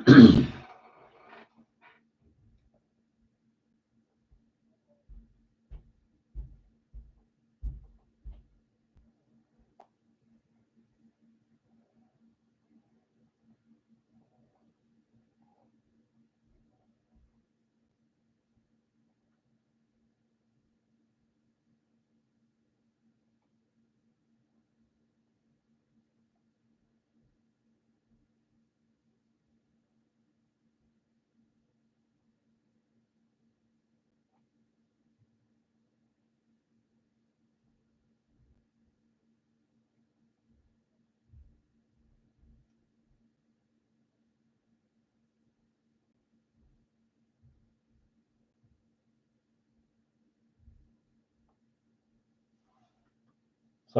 What's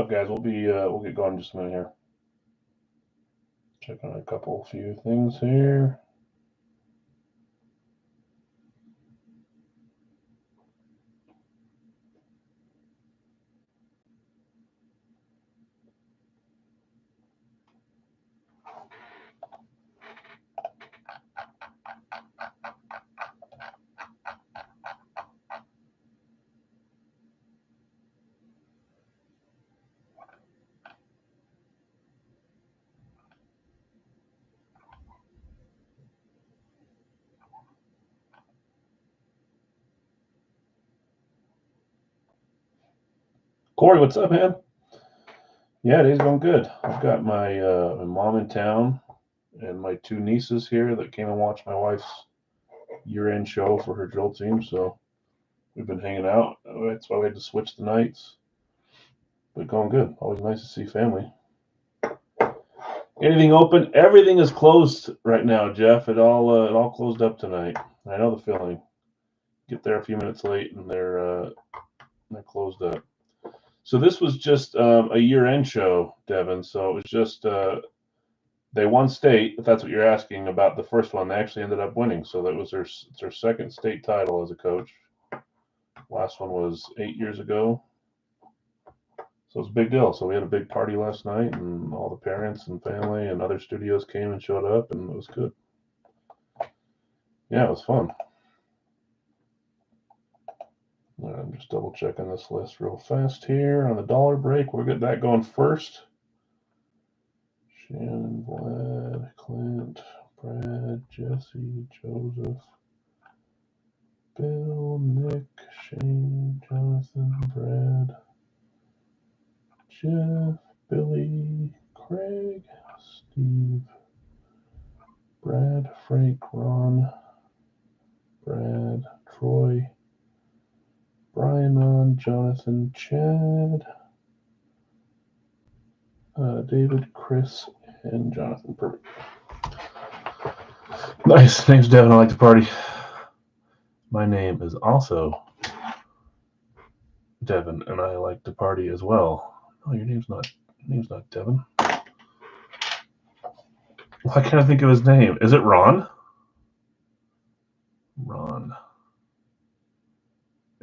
up, guys? We'll get going in just a minute here. Checking on a few things here. Corey, what's up, man? Yeah, day's going good. I've got my mom in town and my two nieces here that came and watched my wife's year-end show for her drill team. So we've been hanging out. That's why we had to switch the nights. But going good. Always nice to see family. Anything open? Everything is closed right now, Jeff. It all closed up tonight. I know the feeling. Get there a few minutes late and they're closed up. So this was just a year-end show, Devin. So it was just they won state, if that's what you're asking about the first one. They actually ended up winning. So that was their second state title as a coach. Last one was 8 years ago. So it's a big deal. So we had a big party last night, and all the parents and family and other studios came and showed up, and it was good. Yeah, it was fun. I'm just double checking this list real fast here on the dollar break. We'll get that going first. Shannon, Vlad, Clint, Brad, Jesse, Joseph, Bill, Nick, Shane, Jonathan, Brad, Jeff, Billy, Craig, Steve, Brad, Frank, Ron, Brad, Troy, Brian, Ron, Jonathan, Chad, David, Chris, and Jonathan. Perfect. Nice. Thanks, Devin. I like to party. My name is also Devin, and I like to party as well. Oh, your name's not Devin. Why can't I think of his name? Is it Ron? Ron.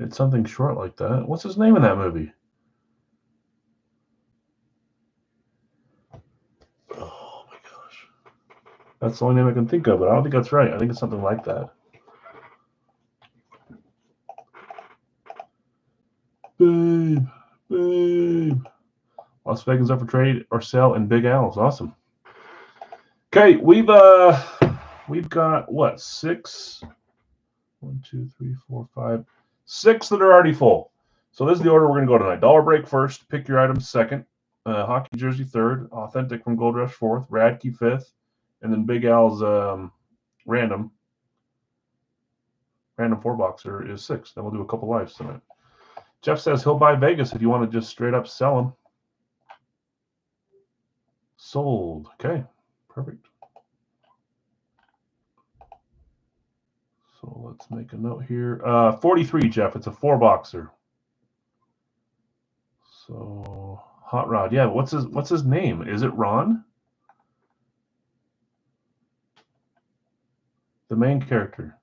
It's something short like that. What's his name in that movie? Oh my gosh. That's the only name I can think of, but I don't think that's right. I think it's something like that. Babe. Las Vegas up for trade or sell in Big Al's. Awesome. Okay, we've got what, 6? 1, 2, 3, 4, 5, 6 that are already full. So this is the order we're going to go tonight. Dollar break first. Pick your items second. Hockey jersey third. Authentic from Gold Rush fourth. Radke fifth. And then Big Al's random 4-boxer is sixth. Then we'll do a couple lives tonight. Jeff says he'll buy Vegas if you want to just straight up sell them. Sold. Okay. Perfect. So let's make a note here. 43, Jeff. It's a 4-boxer. So Hot Rod. Yeah, what's his name? Is it Ron? The main character.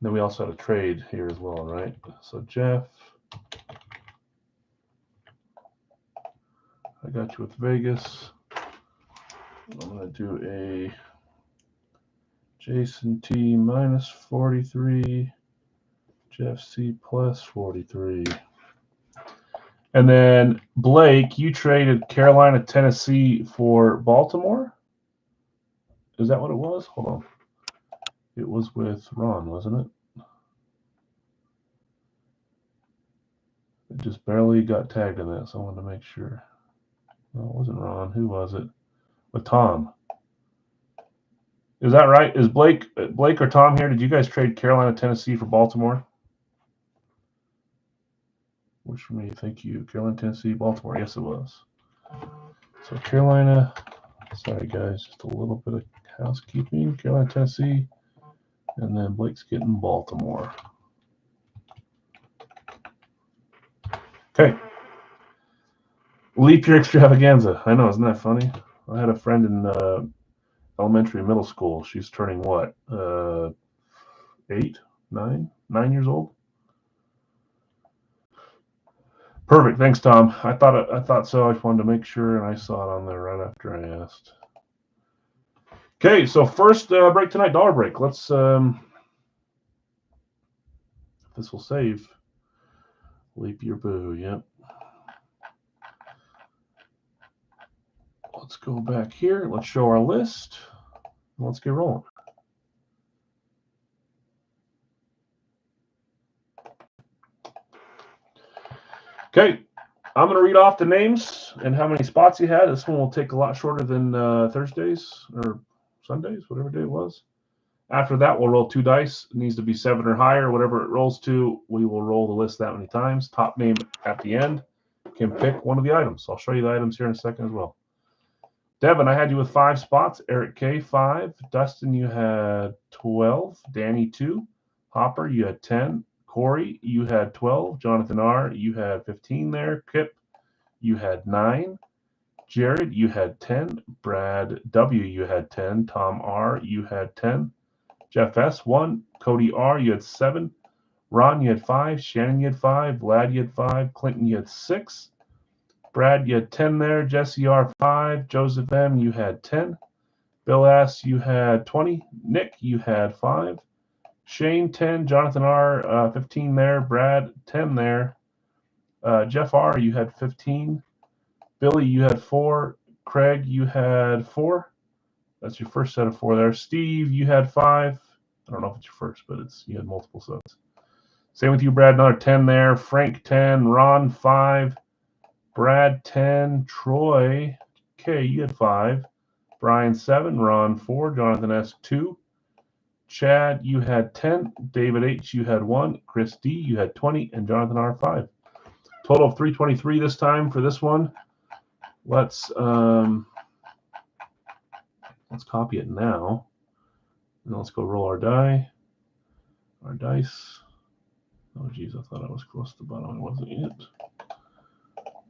Then we also had a trade here as well, right? So Jeff, I got you with Vegas. I'm going to do a Jason T minus 43, Jeff C plus 43. And then, Blake, you traded Carolina, Tennessee for Baltimore? Is that what it was? Hold on. It was with Ron, wasn't it? It just barely got tagged in that, so I wanted to make sure. No, it wasn't Ron. Who was it? With Tom. Is that right? Is Blake or Tom here? Did you guys trade Carolina, Tennessee for Baltimore? Which one do you think you? Carolina, Tennessee, Baltimore. Yes, it was. So Carolina, sorry guys, just a little bit of housekeeping. Carolina, Tennessee, and then Blake's getting Baltimore. Okay. Leap year extravaganza. I know, isn't that funny? I had a friend in elementary, middle school. She's turning what? 8, 9 years old. Perfect. Thanks, Tom. I thought so. I just wanted to make sure, and I saw it on there right after I asked. Okay, so first break tonight, dollar break. Let's this will save. Leap year boo. Yep. Let's go back here. Let's show our list. Let's get rolling. Okay, I'm going to read off the names and how many spots you had. This one will take a lot shorter than Thursdays or Sundays, whatever day it was. After that, we'll roll 2 dice. It needs to be 7 or higher. Whatever it rolls to, we will roll the list that many times. Top name at the end can pick one of the items. I'll show you the items here in a second as well. Devin, I had you with 5 spots. Eric K, 5. Dustin, you had 12. Danny, 2. Hopper, you had 10. Corey, you had 12. Jonathan R, you had 15 there. Kip, you had 9. Jared, you had 10. Brad W, you had 10. Tom R, you had 10. Jeff S, 1. Cody R, you had 7. Ron, you had 5. Shannon, you had 5. Vlad, you had 5. Clinton, you had 6. Brad, you had 10 there. Jesse R, 5. Joseph M, you had 10. Bill S, you had 20. Nick, you had 5. Shane, 10. Jonathan R, 15 there. Brad, 10 there. Jeff R, you had 15. Billy, you had 4. Craig, you had 4. That's your first set of 4 there. Steve, you had 5. I don't know if it's your first, but you had multiple sets. Same with you, Brad. Another 10 there. Frank, 10. Ron, 5. Brad, 10. Troy, K, you had 5. Brian, 7. Ron, 4. Jonathan S, 2. Chad, you had 10. David H, you had 1. Chris D, you had 20. And Jonathan R, 5. Total of 323 this time for this one. Let's copy it now. And let's go roll our dice. Oh, geez, I thought I was close to the bottom. I wasn't yet.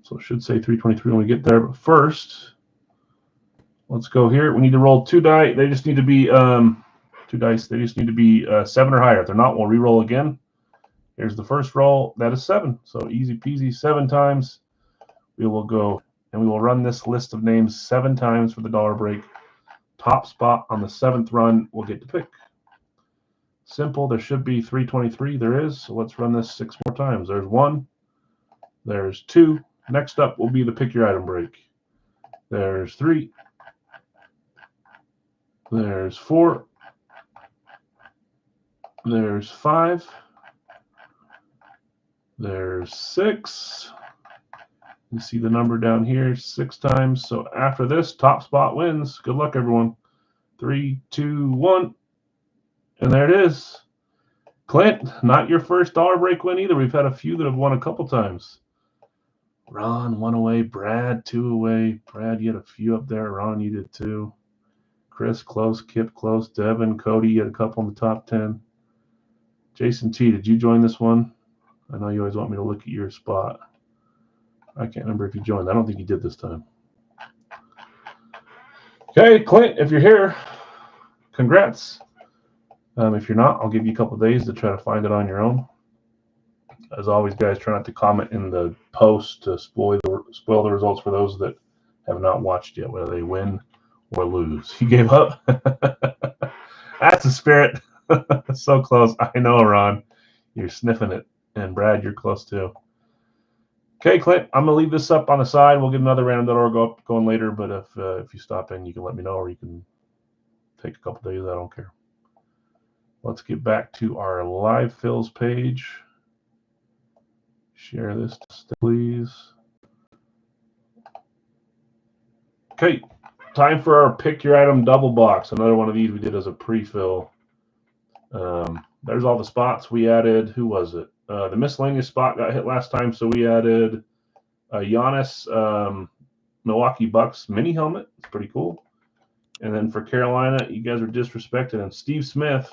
So it should say 323 when we get there. But first, let's go here. We need to roll 2 die. They just need to be 2 dice. They just need to be 7 or higher. If they're not, we'll re-roll again. Here's the first roll. That is 7. So easy peasy. 7 times. We will go and we will run this list of names 7 times for the dollar break. Top spot on the 7th run we'll get to pick. Simple. There should be 323. There is. So let's run this 6 more times. There's 1. There's 2. Next up will be the pick your item break. There's 3. There's 4. There's 5. There's 6. You see the number down here 6 times. So after this, top spot wins. Good luck, everyone. 3, 2, 1. And there it is. Clint, not your first dollar break win either. We've had a few that have won a couple times. Ron, 1 away. Brad, 2 away. Brad, you had a few up there. Ron, you did 2. Chris, close. Kip, close. Devin, Cody, you had a couple in the top 10. Jason T, did you join this one? I know you always want me to look at your spot. I can't remember if you joined. I don't think you did this time. Okay, Clint, if you're here, congrats. If you're not, I'll give you a couple days to try to find it on your own. As always, guys, try not to comment in the post to spoil the results for those that have not watched yet, whether they win or lose. You gave up? That's the spirit. So close. I know, Ron. You're sniffing it. And Brad, you're close too. Okay, Clint, I'm going to leave this up on the side. We'll get another random.org going later, but if you stop in, you can let me know, or you can take a couple days. I don't care. Let's get back to our live fills page. Share this, please. Okay, time for our pick your item double box. Another one of these we did as a pre-fill. There's all the spots we added. Who was it? The miscellaneous spot got hit last time, so we added Giannis Milwaukee Bucks mini helmet. It's pretty cool. And then for Carolina, you guys were disrespected. And Steve Smith,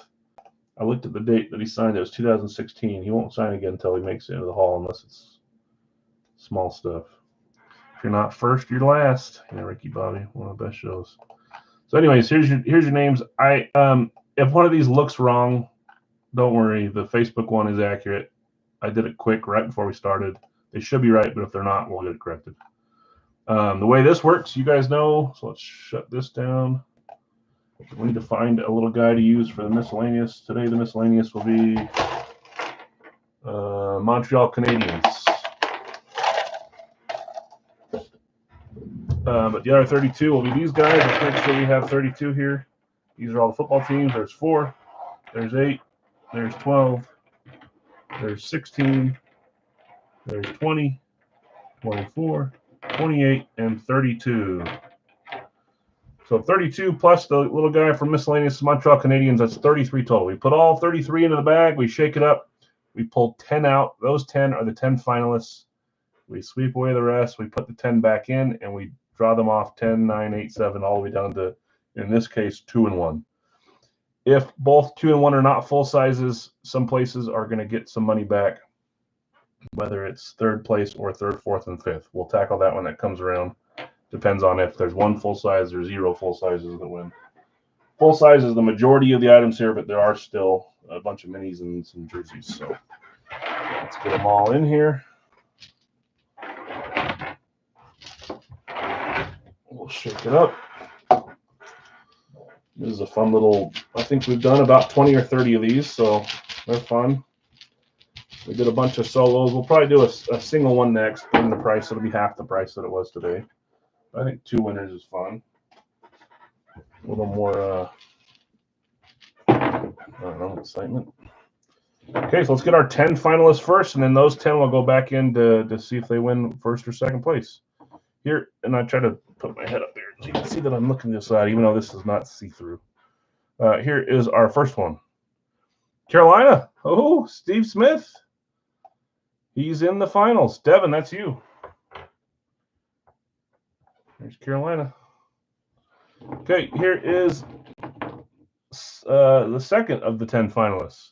I looked at the date that he signed. It was 2016. He won't sign again until he makes it into the Hall, unless it's small stuff. If you're not first, you're last. Yeah, Ricky Bobby, one of the best shows. So, anyways, here's your names. If one of these looks wrong, don't worry. The Facebook one is accurate. I did it quick right before we started. They should be right, but if they're not, we'll get it corrected. The way this works, you guys know. So let's shut this down. We need to find a little guy to use for the miscellaneous. Today, the miscellaneous will be Montreal Canadiens. But the other 32 will be these guys. Let's make sure we have 32 here. These are all the football teams. There's 4. There's 8. There's 12. There's 16. There's 20. 24. 28. And 32. So 32 plus the little guy from miscellaneous Montreal Canadiens, that's 33 total. We put all 33 into the bag. We shake it up. We pull 10 out. Those 10 are the 10 finalists. We sweep away the rest. We put the 10 back in, and we draw them off 10, 9, 8, 7, all the way down to, in this case, 2 and 1. If both 2 and 1 are not full sizes, some places are going to get some money back, whether it's third place or third, fourth, and fifth. We'll tackle that when that comes around. Depends on if there's 1 full size or 0 full sizes that win. Full size is the majority of the items here, but there are still a bunch of minis and some jerseys. So let's get them all in here. We'll shake it up. This is a fun little, I think we've done about 20 or 30 of these, so they're fun. We did a bunch of solos. We'll probably do a single one next. Bring the price. It'll be half the price that it was today. I think 2 winners is fun. A little more, I don't know, excitement. Okay, so let's get our 10 finalists first, and then those 10 will go back in to see if they win first or second place. Here, and I try to put my head up there so you can see that I'm looking this side, even though this is not see-through. Here is our first one. Carolina. Oh, Steve Smith. He's in the finals. Devin, that's you. There's Carolina. Okay, here is the second of the 10 finalists.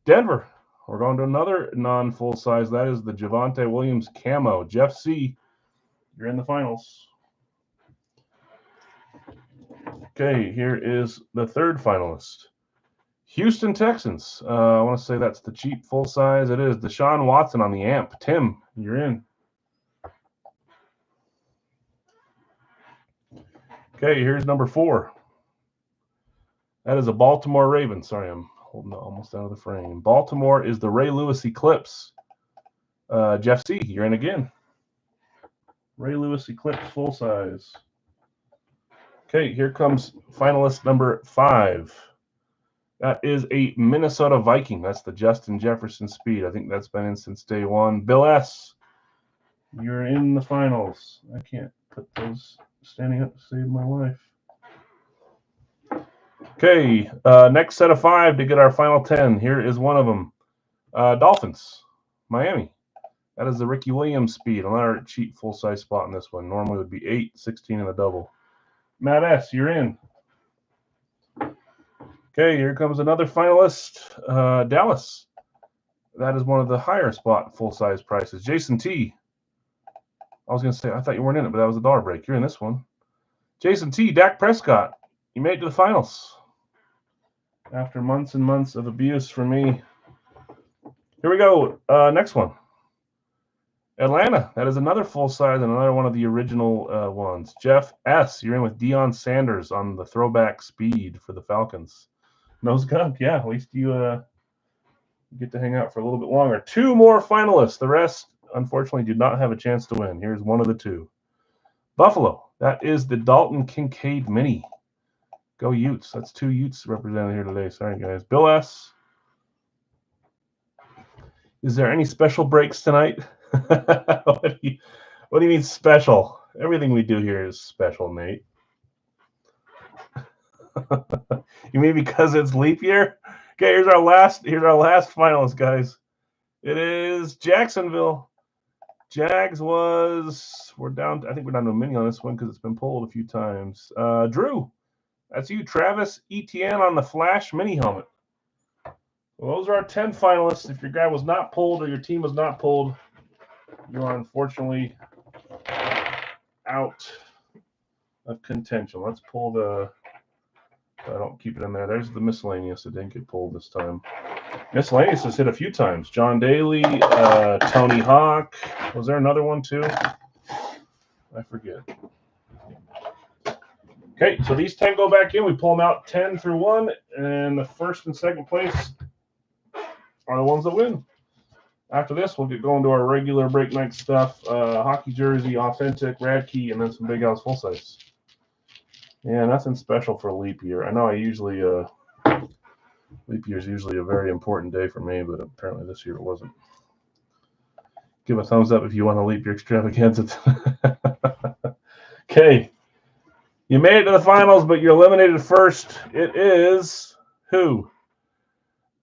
Denver. We're going to another non-full size. That is the Javonte Williams camo. Jeff C., you're in the finals. Okay, here is the third finalist. Houston Texans. I want to say that's the cheap full size. It is Deshaun Watson on the amp. Tim, you're in. Okay, here's number 4. That is a Baltimore Ravens. Sorry, I'm holding it almost out of the frame. Baltimore is the Ray Lewis Eclipse. Jeff C., you're in again. Ray Lewis Eclipse full size. Okay, here comes finalist number 5. That is a Minnesota Viking. That's the Justin Jefferson Speed. I think that's been in since day 1. Bill S., you're in the finals. I can't put those standing up to save my life. Okay, next set of 5 to get our final 10. Here is one of them. Dolphins, Miami. That is the Ricky Williams Speed. Another cheap full-size spot in this one. Normally it would be 8, 16 in the double. Matt S., you're in. Okay, here comes another finalist. Dallas. That is one of the higher spot full-size prices. Jason T. I was going to say, I thought you weren't in it, but that was a dollar break. You're in this one. Jason T. Dak Prescott. You made it to the finals. After months and months of abuse from me. Here we go. Next one. Atlanta, that is another full size and another one of the original ones. Jeff S., you're in with Deion Sanders on the throwback speed for the Falcons. Nose gunk, yeah, at least you get to hang out for a little bit longer. 2 more finalists. The rest, unfortunately, did not have a chance to win. Here's one of the 2. Buffalo, that is the Dalton Kincaid Mini. Go Utes. That's 2 Utes represented here today. Sorry, guys. Bill S., is there any special breaks tonight? What do you mean special? Everything we do here is special, Nate. You mean because it's leap year? Okay, here's our last finalist, guys. It is Jacksonville. Jags we're down. I think we're down to a mini on this one because it's been pulled a few times. Drew, that's you. Travis Etienne on the Flash mini helmet. Well, those are our 10 finalists. If your guy was not pulled or your team was not pulled, you are unfortunately out of contention. Let's pull the. I don't keep it in there. There's the miscellaneous that didn't get pulled this time. Miscellaneous has hit a few times. John Daly, Tony Hawk. Was there another one too? I forget. Okay, so these 10 go back in. We pull them out 10 through 1, and the first and second place are the ones that win. After this, we'll get going to our regular break night stuff. Hockey jersey, authentic, rad key, and then some Big Al's full size. Yeah, nothing special for leap year. I know leap year is usually a very important day for me, but apparently this year it wasn't. Give a thumbs up if you want a leap year extravaganza. Okay. You made it to the finals, but you're eliminated first. It is who?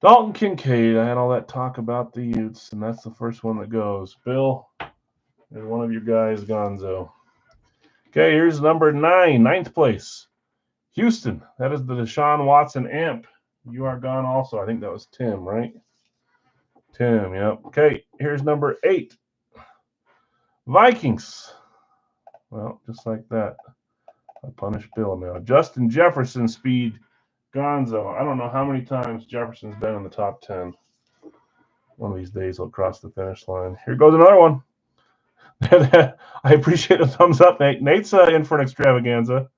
Dalton Kincaid. I had all that talk about the Utes, and that's the first one that goes. Bill, there's one of your guys, Gonzo. Okay, here's number 9, 9th place. Houston. That is the Deshaun Watson amp. You are gone also. I think that was Tim, right? Tim, yep. Okay, here's number 8. Vikings. Well, just like that. I punish Bill now. Justin Jefferson speed. Gonzo. I don't know how many times Jefferson's been in the top 10. One of these days he'll cross the finish line. Here goes another one. I appreciate a thumbs up, Nate. Nate's in for an extravaganza.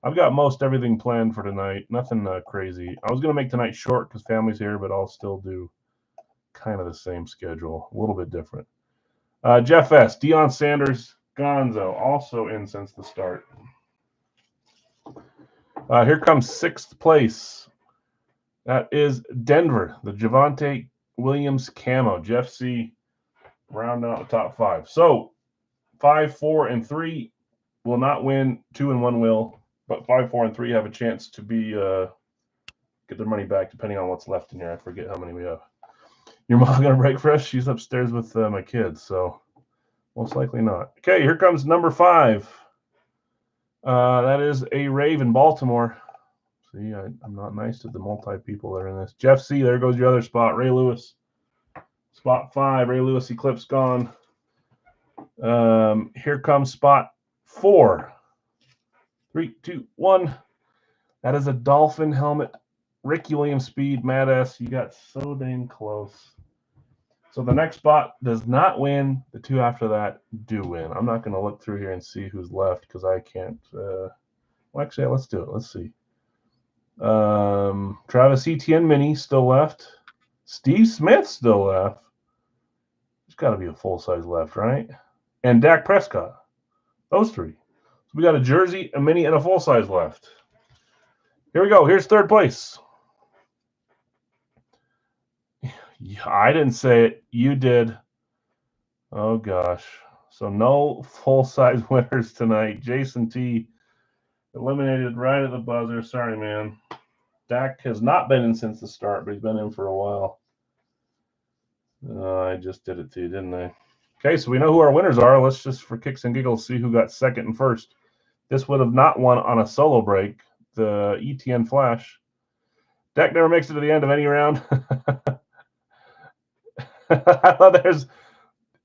I've got most everything planned for tonight. Nothing crazy. I was going to make tonight short because family's here, but I'll still do kind of the same schedule. A little bit different. Jeff S., Deion Sanders, Gonzo, also in since the start. Here comes 6th place. That is Denver, the Javonte Williams camo. Jeff C. round out the top 5. So 5, 4, and 3 will not win. 2 and 1 will, but 5, 4, and 3 have a chance to be get their money back depending on what's left in here. I forget how many we have. Your mom gonna break for us? She's upstairs with my kids, so most likely not. Okay, here comes number 5. That is a Rave in Baltimore. See, I'm not nice to the multi-people that are in this. Jeff C., there goes your other spot. Ray Lewis. Spot 5, Ray Lewis Eclipse gone. Here comes spot 4. 3, 2, 1. That is a Dolphin helmet. Ricky Williams speed, Mad S. You got so dang close. So the next spot does not win. The 2 after that do win. I'm not going to look through here and see who's left because I can't. Well, actually, let's do it. Let's see. Travis Etienne Mini still left. Steve Smith still left. There's got to be a full-size left, right? And Dak Prescott. Those 3. So we got a jersey, a mini, and a full-size left. Here we go. Here's 3rd place. I didn't say it. You did. Oh, gosh. So no full-size winners tonight. Jason T. eliminated right at the buzzer. Sorry, man. Dak has not been in since the start, but he's been in for a while. I just did it to you, didn't I? Okay, so we know who our winners are. Let's just, for kicks and giggles, see who got 2nd and 1st. This would have not won on a solo break. The ETN Flash. Dak never makes it to the end of any round. There's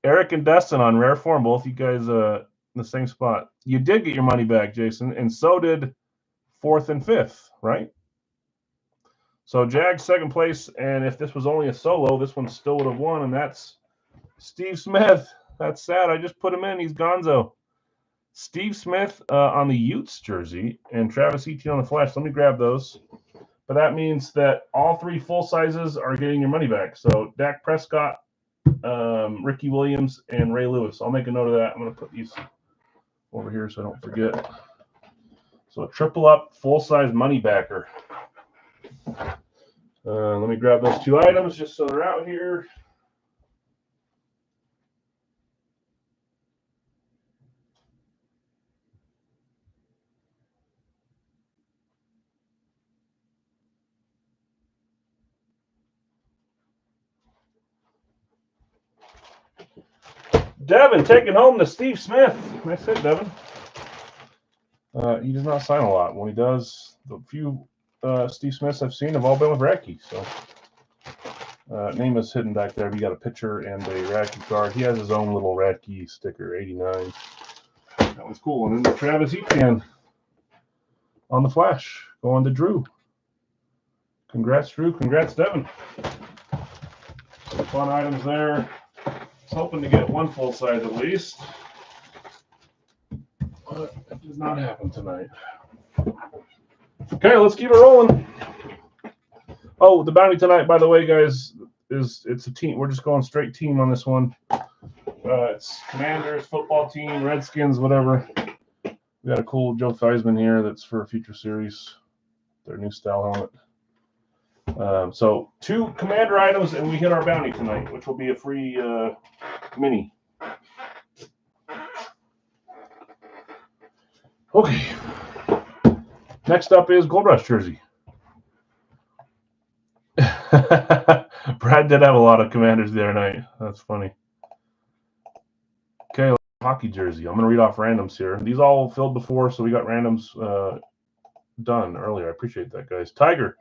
Eric and Destin on rare form. Both you guys in the same spot. You did get your money back, Jason, and so did 4th and 5th, right? So Jag 2nd place, and if this was only a solo, this one still would have won, and that's Steve Smith. That's sad. I just put him in. He's gonzo. Steve Smith on the Utes jersey and Travis Etienne on the Flash. Let me grab those. But that means that all three full sizes are getting your money back. So Dak Prescott, Ricky Williams, and Ray Lewis. I'll make a note of that. I'm going to put these over here so I don't forget. So a triple up, full size money backer. Let me grab those two items just so they're out here. Devin taking home the Steve Smith. Nice hit, Devin. He does not sign a lot. When he does, the few Steve Smiths I've seen have all been with Radke. So name is hidden back there. We got a pitcher and a Radke card. He has his own little Radke sticker, 89. That was cool. And then Travis Etienne on the Flash, going to Drew. Congrats, Drew. Congrats, Devin. Some fun items there. Hoping to get one full size at least, but it does not happen tonight. Okay, let's keep it rolling. Oh, the bounty tonight, by the way, guys, it's a team. We're just going straight team on this one. It's Commanders, football team, Redskins, whatever. We got a cool Joe Theismann here that's for a future series. Their new style helmet. So 2 Commander items, and we hit our bounty tonight, which will be a free mini. Okay. Next up is Gold Rush jersey. Brad did have a lot of Commanders the other night. That's funny. Okay, hockey jersey. I'm going to read off randoms here. These all filled before, so we got randoms done earlier. I appreciate that, guys. Tiger.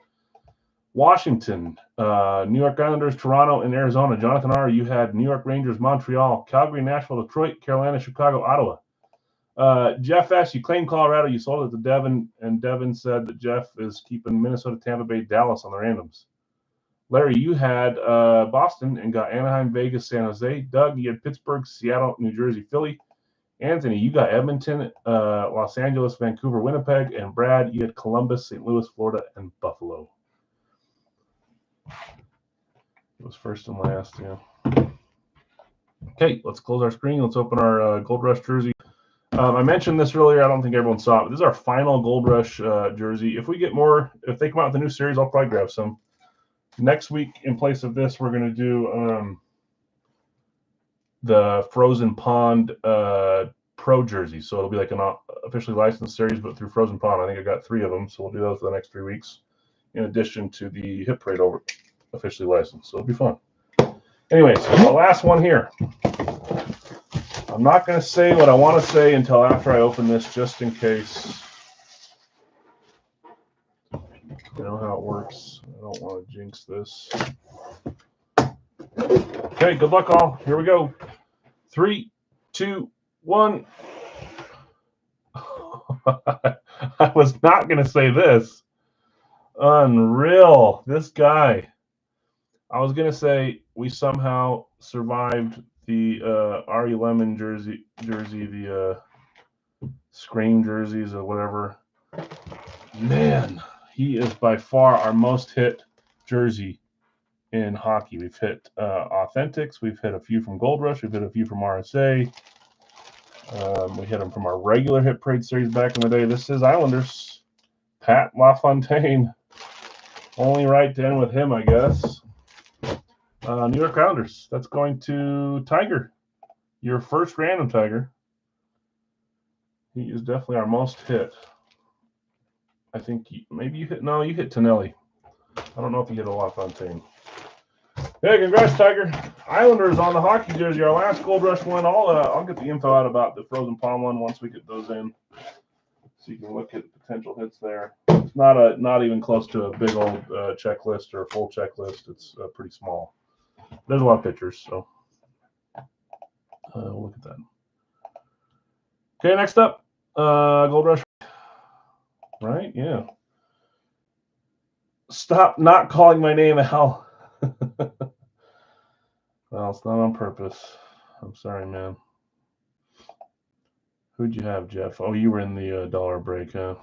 Washington, New York Islanders, Toronto, and Arizona. Jonathan R., you had New York Rangers, Montreal, Calgary, Nashville, Detroit, Carolina, Chicago, Ottawa. Jeff S., you claimed Colorado. You sold it to Devin, and Devin said that Jeff is keeping Minnesota, Tampa Bay, Dallas on the randoms. Larry, you had Boston and got Anaheim, Vegas, San Jose. Doug, you had Pittsburgh, Seattle, New Jersey, Philly. Anthony, you got Edmonton, Los Angeles, Vancouver, Winnipeg. And Brad, you had Columbus, St. Louis, Florida, and Buffalo. It was first and last, yeah. Okay, let's close our screen. Let's open our Gold Rush jersey. I mentioned this earlier. I don't think everyone saw it, but this is our final Gold Rush jersey. If we get more, if they come out with a new series, I'll probably grab some. Next week, in place of this, we're going to do the Frozen Pond Pro jersey. So it'll be like an officially licensed series, but through Frozen Pond. I think I got 3 of them, so we'll do those for the next 3 weeks, in addition to the Hit Parade over officially licensed. So it'll be fun. Anyways, the last one here. I'm not going to say what I want to say until after I open this, just in case. You know how it works. I don't want to jinx this. Okay, good luck all. Here we go. 3, 2, 1. I was not going to say this. Unreal. This guy. I was going to say we somehow survived the Ari Lemon jersey, the Scream jerseys or whatever. Man, he is by far our most hit jersey in hockey. We've hit Authentics. We've hit a few from Gold Rush. We've hit a few from RSA. We hit them from our regular Hit Parade series back in the day. This is Islanders. Pat LaFontaine. Only right to end with him, I guess. New York Islanders. That's going to Tiger. Your first random, Tiger. He is definitely our most hit. I think maybe you hit. No, you hit Tonelli. I don't know if you hit a LaFontaine. Hey, congrats, Tiger. Islanders on the hockey jersey. Our last Gold Rush one. I'll get the info out about the Frozen Palm one once we get those in, so you can look at potential hits there. It's not even close to a big old checklist or a full checklist. It's pretty small. There's a lot of pictures, so we'll look at that. Okay, next up, Gold Rush. Right? Yeah. Stop not calling my name Al. Well, it's not on purpose. I'm sorry, man. Who'd you have, Jeff? Oh, you were in the dollar break, huh?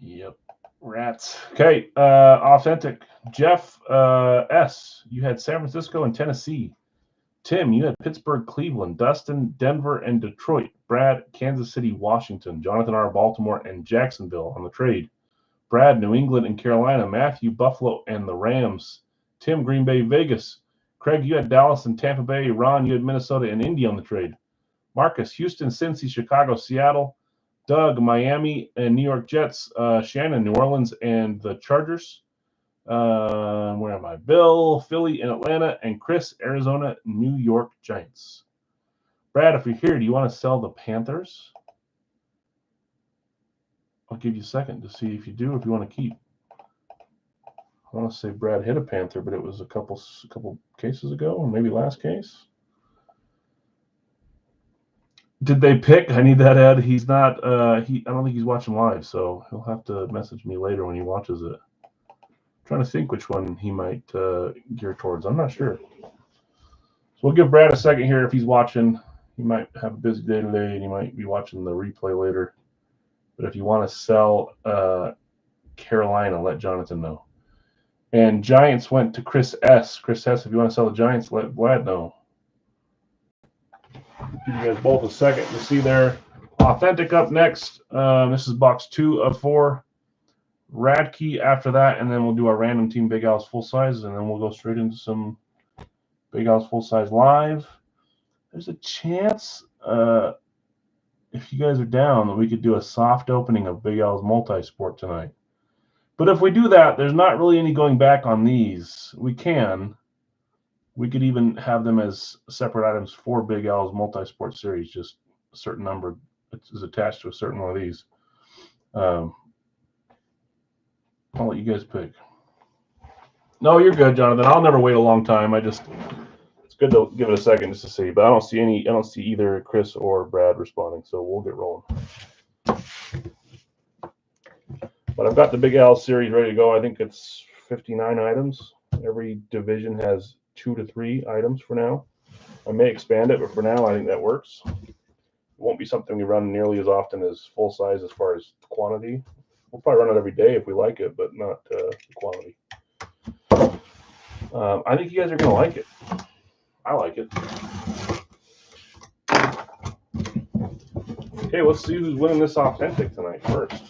Yep. Rats. Okay. Authentic. Jeff S. You had San Francisco and Tennessee. Tim, you had Pittsburgh, Cleveland, Dustin, Denver, and Detroit. Brad, Kansas City, Washington. Jonathan R. Baltimore and Jacksonville on the trade. Brad, New England and Carolina. Matthew, Buffalo and the Rams. Tim, Green Bay, Vegas. Craig, you had Dallas and Tampa Bay. Ron, you had Minnesota and Indy on the trade. Marcus, Houston, Cincy, Chicago, Seattle. Doug, Miami and New York Jets. Shannon, New Orleans and the Chargers. Where am I? Bill, Philly and Atlanta. And Chris, Arizona, New York Giants. Brad, if you're here, do you want to sell the Panthers? I'll give you a second to see if you do, if you want to keep. I want to say Brad hit a Panther, but it was a couple cases ago, or maybe last case. Did they pick? I need that ad. He's not. I don't think he's watching live, so he'll have to message me later when he watches it. I'm trying to think which one he might gear towards. I'm not sure. So we'll give Brad a second here if he's watching. He might have a busy day today, and he might be watching the replay later. But if you want to sell Carolina, let Jonathan know. And Giants went to Chris S. Chris S., if you want to sell the Giants, let Vlad know. Give you guys both a second to see their authentic up next. This is box 2 of 4. Radke after that, and then we'll do our random team Big Al's full size, and then we'll go straight into some Big Al's full size live. There's a chance, if you guys are down, that we could do a soft opening of Big Al's multi-sport tonight. But if we do that, there's not really any going back on these. We could even have them as separate items for Big Al's multi-sport series. Just a certain number is attached to a certain one of these. I'll let you guys pick. No, you're good, Jonathan. I'll never wait a long time. It's good to give it a second just to see. But I don't see either Chris or Brad responding, so we'll get rolling. But I've got the Big Al series ready to go. I think it's 59 items. Every division has 2 to 3 items for now. I may expand it, but for now, I think that works. It won't be something we run nearly as often as full size as far as quantity. We'll probably run it every day if we like it, but not quantity. I think you guys are going to like it. I like it. Okay, let's see who's winning this authentic tonight first.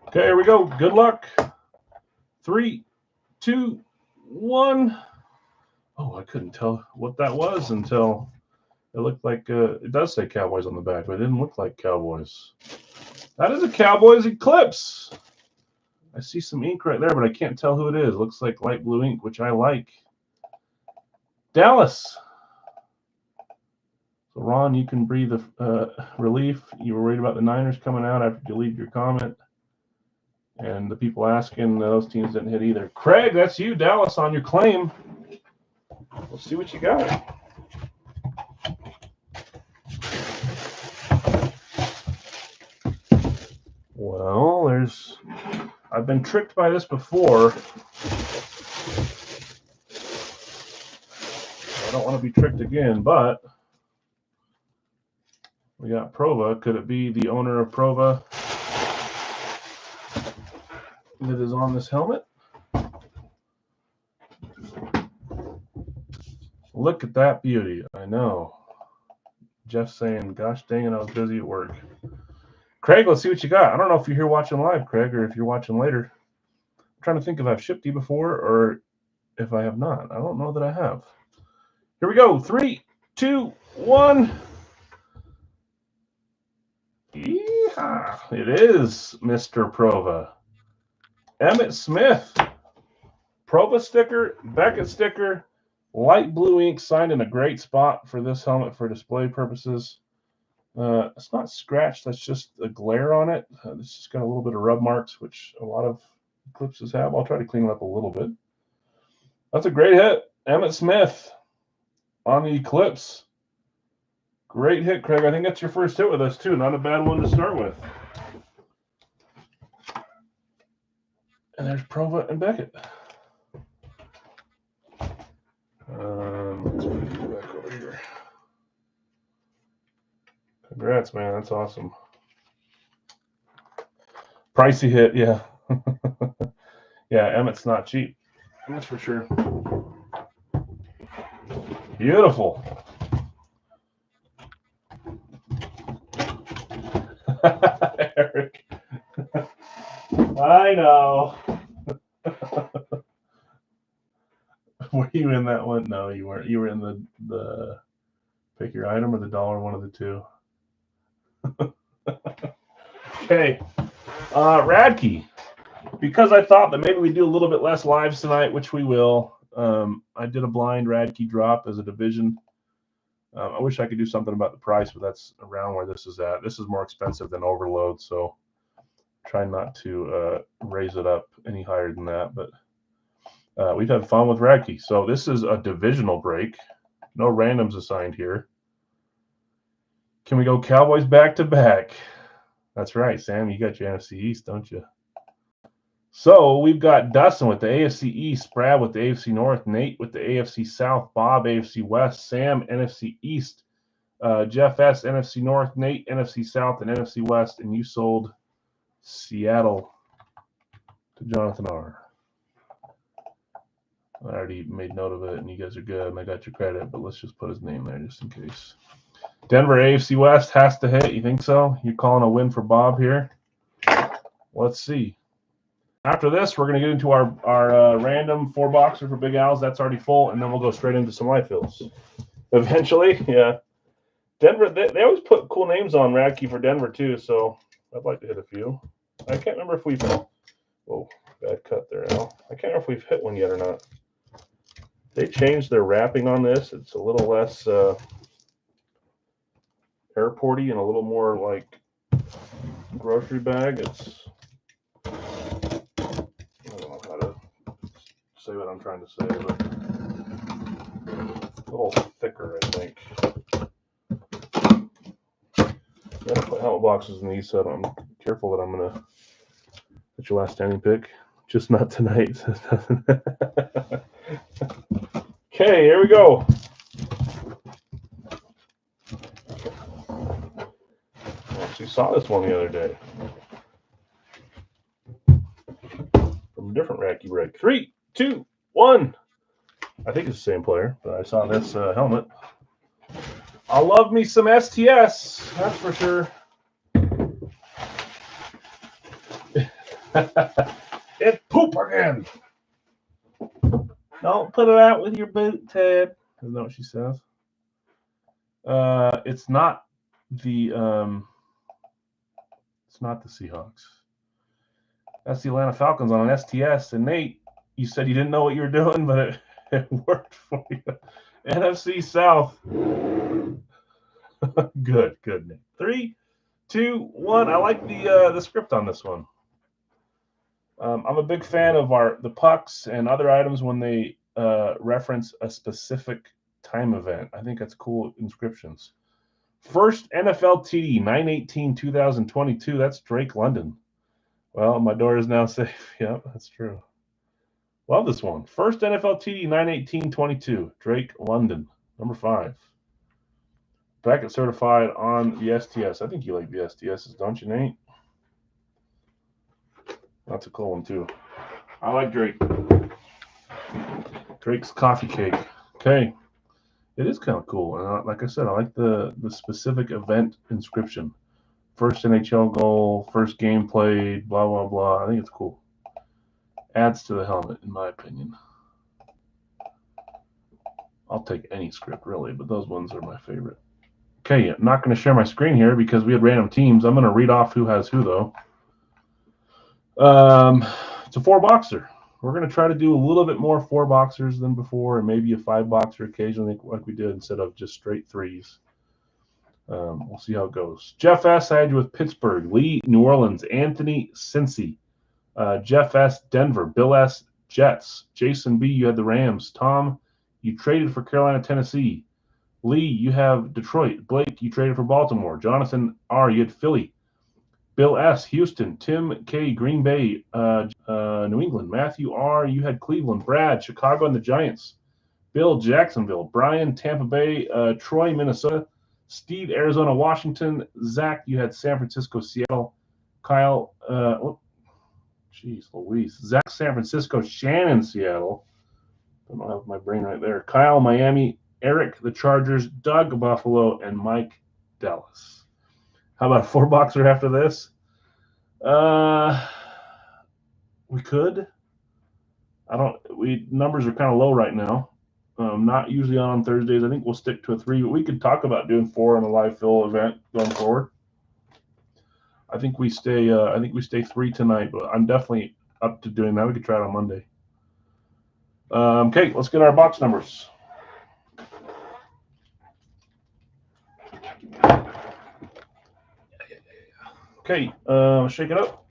Okay, here we go. Good luck. 3, 2, 1. Oh, I couldn't tell what that was until it looked like it does say Cowboys on the back, but it didn't look like Cowboys. That is a Cowboys Eclipse. I see some ink right there, but I can't tell who it is. It looks like light blue ink, which I like. Dallas. So, Ron, you can breathe relief. You were worried about the Niners coming out after you leave your comment. And the people asking, those teams didn't hit either. Craig, that's you, Dallas, on your claim. Let's see what you got. Well, I've been tricked by this before. I don't want to be tricked again, but we got Prova. Could it be the owner of Prova that is on this helmet? Look at that beauty. I know. Jeff saying, gosh dang it, I was busy at work. Craig, let's see what you got. I don't know if you're here watching live, Craig, or if you're watching later. I'm trying to think if I've shipped you before or if I have not. I don't know that I have. Here we go. 3, 2, 1. Yeehaw. It is Mr. Prova. Emmitt Smith. Prova sticker, Beckett sticker, light blue ink signed in a great spot for this helmet for display purposes. It's not scratched. That's just a glare on it. It's just got a little bit of rub marks, which a lot of Eclipses have. I'll try to clean it up a little bit. That's a great hit. Emmitt Smith on the Eclipse. Great hit, Craig. I think that's your first hit with us, too. Not a bad one to start with. And there's Prova and Beckett. Let's put you back over here. Congrats, man. That's awesome. Pricey hit, yeah. Yeah, Emmett's not cheap. That's for sure. Beautiful. Eric. I know. Were you in that one? No, you weren't. You were in the pick your item or the dollar, one of the two. Okay. Radke. Because I thought that maybe we'd do a little bit less lives tonight, which we will. I did a blind Radke drop as a division. I wish I could do something about the price, but that's around where this is at. This is more expensive than Overload, so try not to raise it up any higher than that. But we've had fun with Radke. So this is a divisional break. No randoms assigned here. Can we go Cowboys back to back? That's right, Sam. You got your NFC East, don't you? So we've got Dustin with the AFC East, Brad with the AFC North, Nate with the AFC South, Bob AFC West, Sam NFC East, Jeff S NFC North, Nate NFC South and NFC West, and you sold Seattle to Jonathan R. I already made note of it, and you guys are good, and I got your credit, but let's just put his name there just in case. Denver AFC West has to hit. You think so? You're calling a win for Bob here? Let's see. After this, we're going to get into our random 4-boxer for Big Al's. That's already full, and then we'll go straight into some life fills. Eventually, yeah. Denver, they always put cool names on Radke for Denver, too, so I'd like to hit a few. I can't remember if we've – whoa, bad cut there, Al. I can't remember if we've hit one yet or not. They changed their wrapping on this. It's a little less airporty and a little more like grocery bag. It's – say what I'm trying to say, but a little thicker, I think. I'm going to put helmet boxes in these, so I'm careful that I'm going to get your last standing pick. Just not tonight. Okay, here we go. I actually saw this one the other day. From a different Radke break. 3, 2, 1. I think it's the same player, but I saw this helmet. I love me some STS, that's for sure. It's poop again. Don't put it out with your boot, Ted. Isn't that what she says? It's not the Seahawks. That's the Atlanta Falcons on an STS. And Nate, you said you didn't know what you were doing, but it worked for you. NFC South. Good, Nate. 3, 2, 1. I like the script on this one. I'm a big fan of the pucks and other items when they reference a specific time event. I think that's cool inscriptions. First NFL TD, 9/18/2022. That's Drake London. Well, my door is now safe. Yep, that's true. Love this one. First NFL TD, 9/18/22. Drake London, number 5. Beckett certified on the STS. I think you like the STSs, don't you, Nate? That's a cool one, too. I like Drake. Drake's coffee cake. Okay. It is kind of cool. And like I said, I like the specific event inscription. First NHL goal, first game played, blah, blah, blah. I think it's cool. Adds to the helmet, in my opinion. I'll take any script, really, but those ones are my favorite. Okay, I'm not going to share my screen here because we had random teams. I'm going to read off who has who, though. It's a 4-boxer. We're going to try to do a little bit more 4-boxers than before, and maybe a 5-boxer occasionally, like we did, instead of just straight 3s. We'll see how it goes. Jeff S. I had you with Pittsburgh. Lee, New Orleans. Anthony, Cincy. Jeff S. Denver. Bill S. Jets. Jason B. You had the Rams. Tom, you traded for Carolina, Tennessee. Lee, you have Detroit. Blake, you traded for Baltimore. Jonathan R. You had Philly. Bill S. Houston. Tim K. Green Bay. New England. Matthew R. You had Cleveland. Brad. Chicago and the Giants. Bill Jacksonville. Brian Tampa Bay. Troy Minnesota. Steve Arizona Washington. Zach you had San Francisco Seattle. Kyle. Jeez Louise. Zach San Francisco. Shannon Seattle. I don't have my brain right there. Kyle Miami. Eric the Chargers. Doug Buffalo. And Mike Dallas. How about a 4-boxer after this? We could. Numbers are kind of low right now. Not usually on Thursdays. I think we'll stick to a 3. But we could talk about doing 4 in a live fill event going forward. I think we stay 3 tonight, but I'm definitely up to doing that. We could try it on Monday. Okay, let's get our box numbers. Okay, shake it up.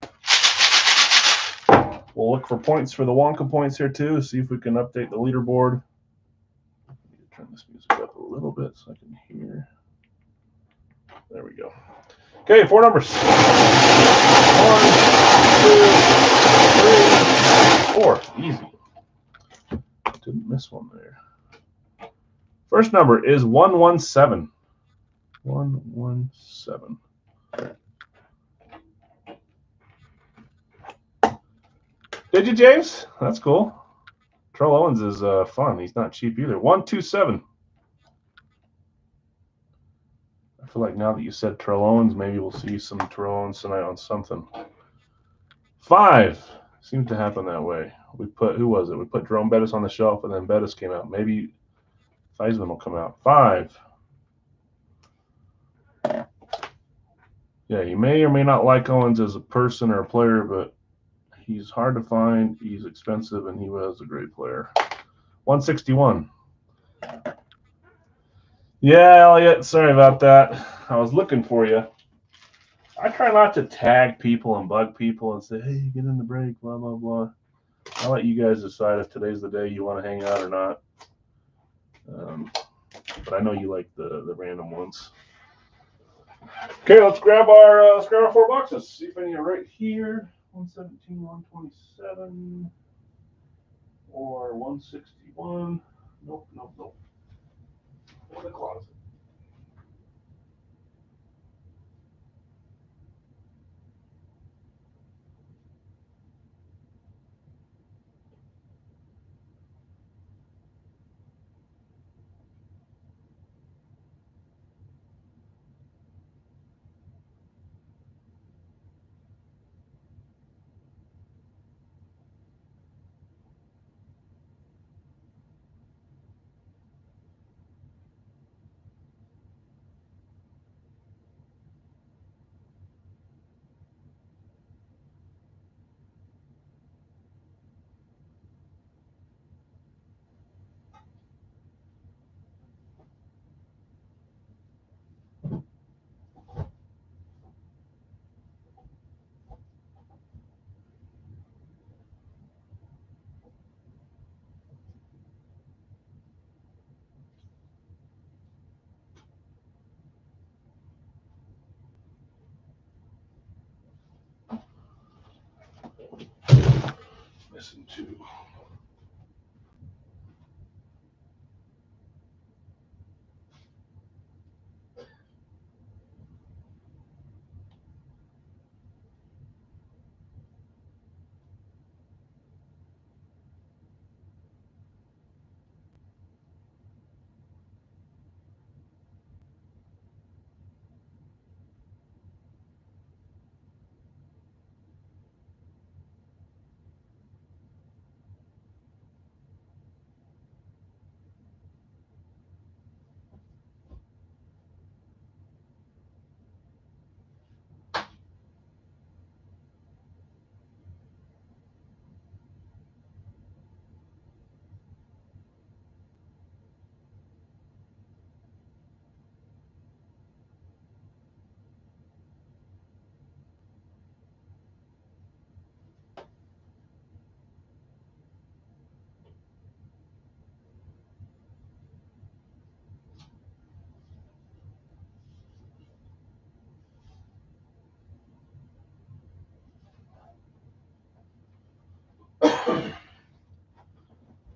We'll look for points for the Wonka points here too. See if we can update the leaderboard. Turn this music up a little bit so I can hear. There we go. Okay, 4 numbers. 1, 2, 3, 4. Easy. Didn't miss one there. First number is 117. 117. Did you, James? That's cool. Terrell Owens is fun. He's not cheap either. 127. I feel like now that you said Terrell Owens, maybe we'll see some Terrell Owens tonight on something. 5. Seems to happen that way. We put, who was it? We put Jerome Bettis on the shelf, and then Bettis came out. Maybe Theismann will come out. 5. Yeah, you may or may not like Owens as a person or a player, but he's hard to find. He's expensive, and he was a great player. 161. Yeah, Elliot, sorry about that. I was looking for you. I try not to tag people and bug people and say, hey, get in the break, blah, blah, blah. I'll let you guys decide if today's the day you want to hang out or not. But I know you like the random ones. Okay, let's grab our 4 boxes. See if any are right here. 117, 127, or 161. Nope. In the closet. Missing 2.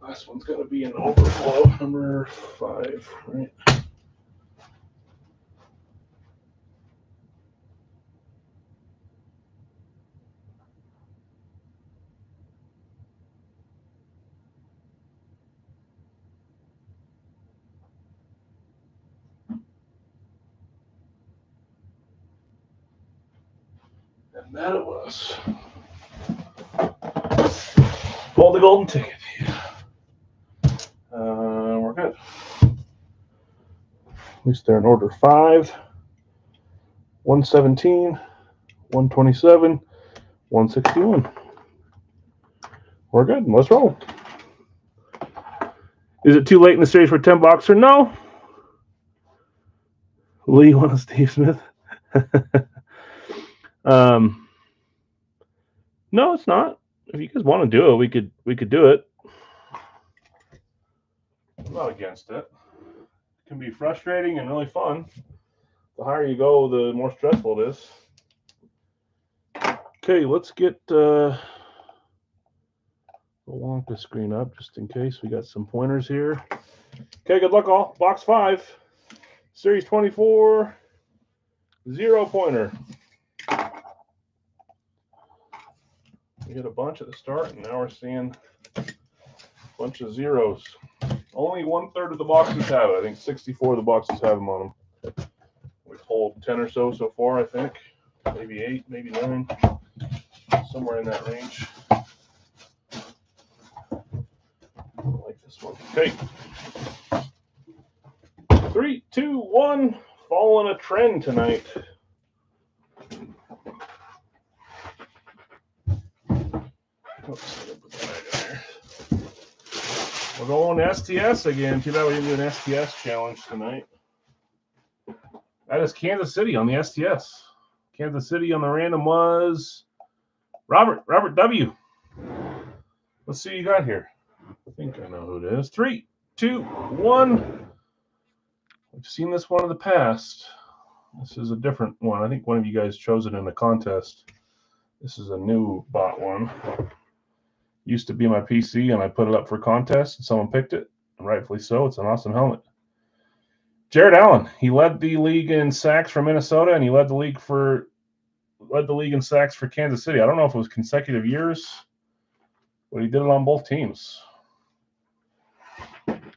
Last one's going to be an overflow, number 5, right? And that it was. Pull the golden ticket. We're good. At least they're in order 5, 117, 127, 161. We're good. Let's roll. Is it too late in the series for 10 boxer? No. Lee won a Steve Smith. No, it's not. If you guys want to do it, we could do it. I'm not against it. It can be frustrating and really fun. The higher you go, the more stressful it is. Okay, let's get the Wonka screen up just in case. We got some pointers here. Okay, good luck all. Box 5, Series 24, 0 pointer. We hit a bunch at the start, and now we're seeing a bunch of zeros. Only 1/3 of the boxes have it. I think 64 of the boxes have them on them. We've pulled 10 or so far, I think. Maybe 8, maybe 9. Somewhere in that range. I like this one. Okay. 3, 2, 1. Following a trend tonight. Oops, I put that in there. We're going STS again. Too bad we didn't do an STS challenge tonight. That is Kansas City on the STS. Kansas City on the random was Robert W. Let's see what you got here. I think I know who it is. 3, 2, 1. I've seen this one in the past. This is a different one. I think one of you guys chose it in the contest. This is a new bot one. Used to be my PC, and I put it up for contest, and someone picked it, and rightfully so. It's an awesome helmet. Jared Allen. He led the league in sacks for Minnesota, and he led the league in sacks for Kansas City. I don't know if it was consecutive years, but he did it on both teams.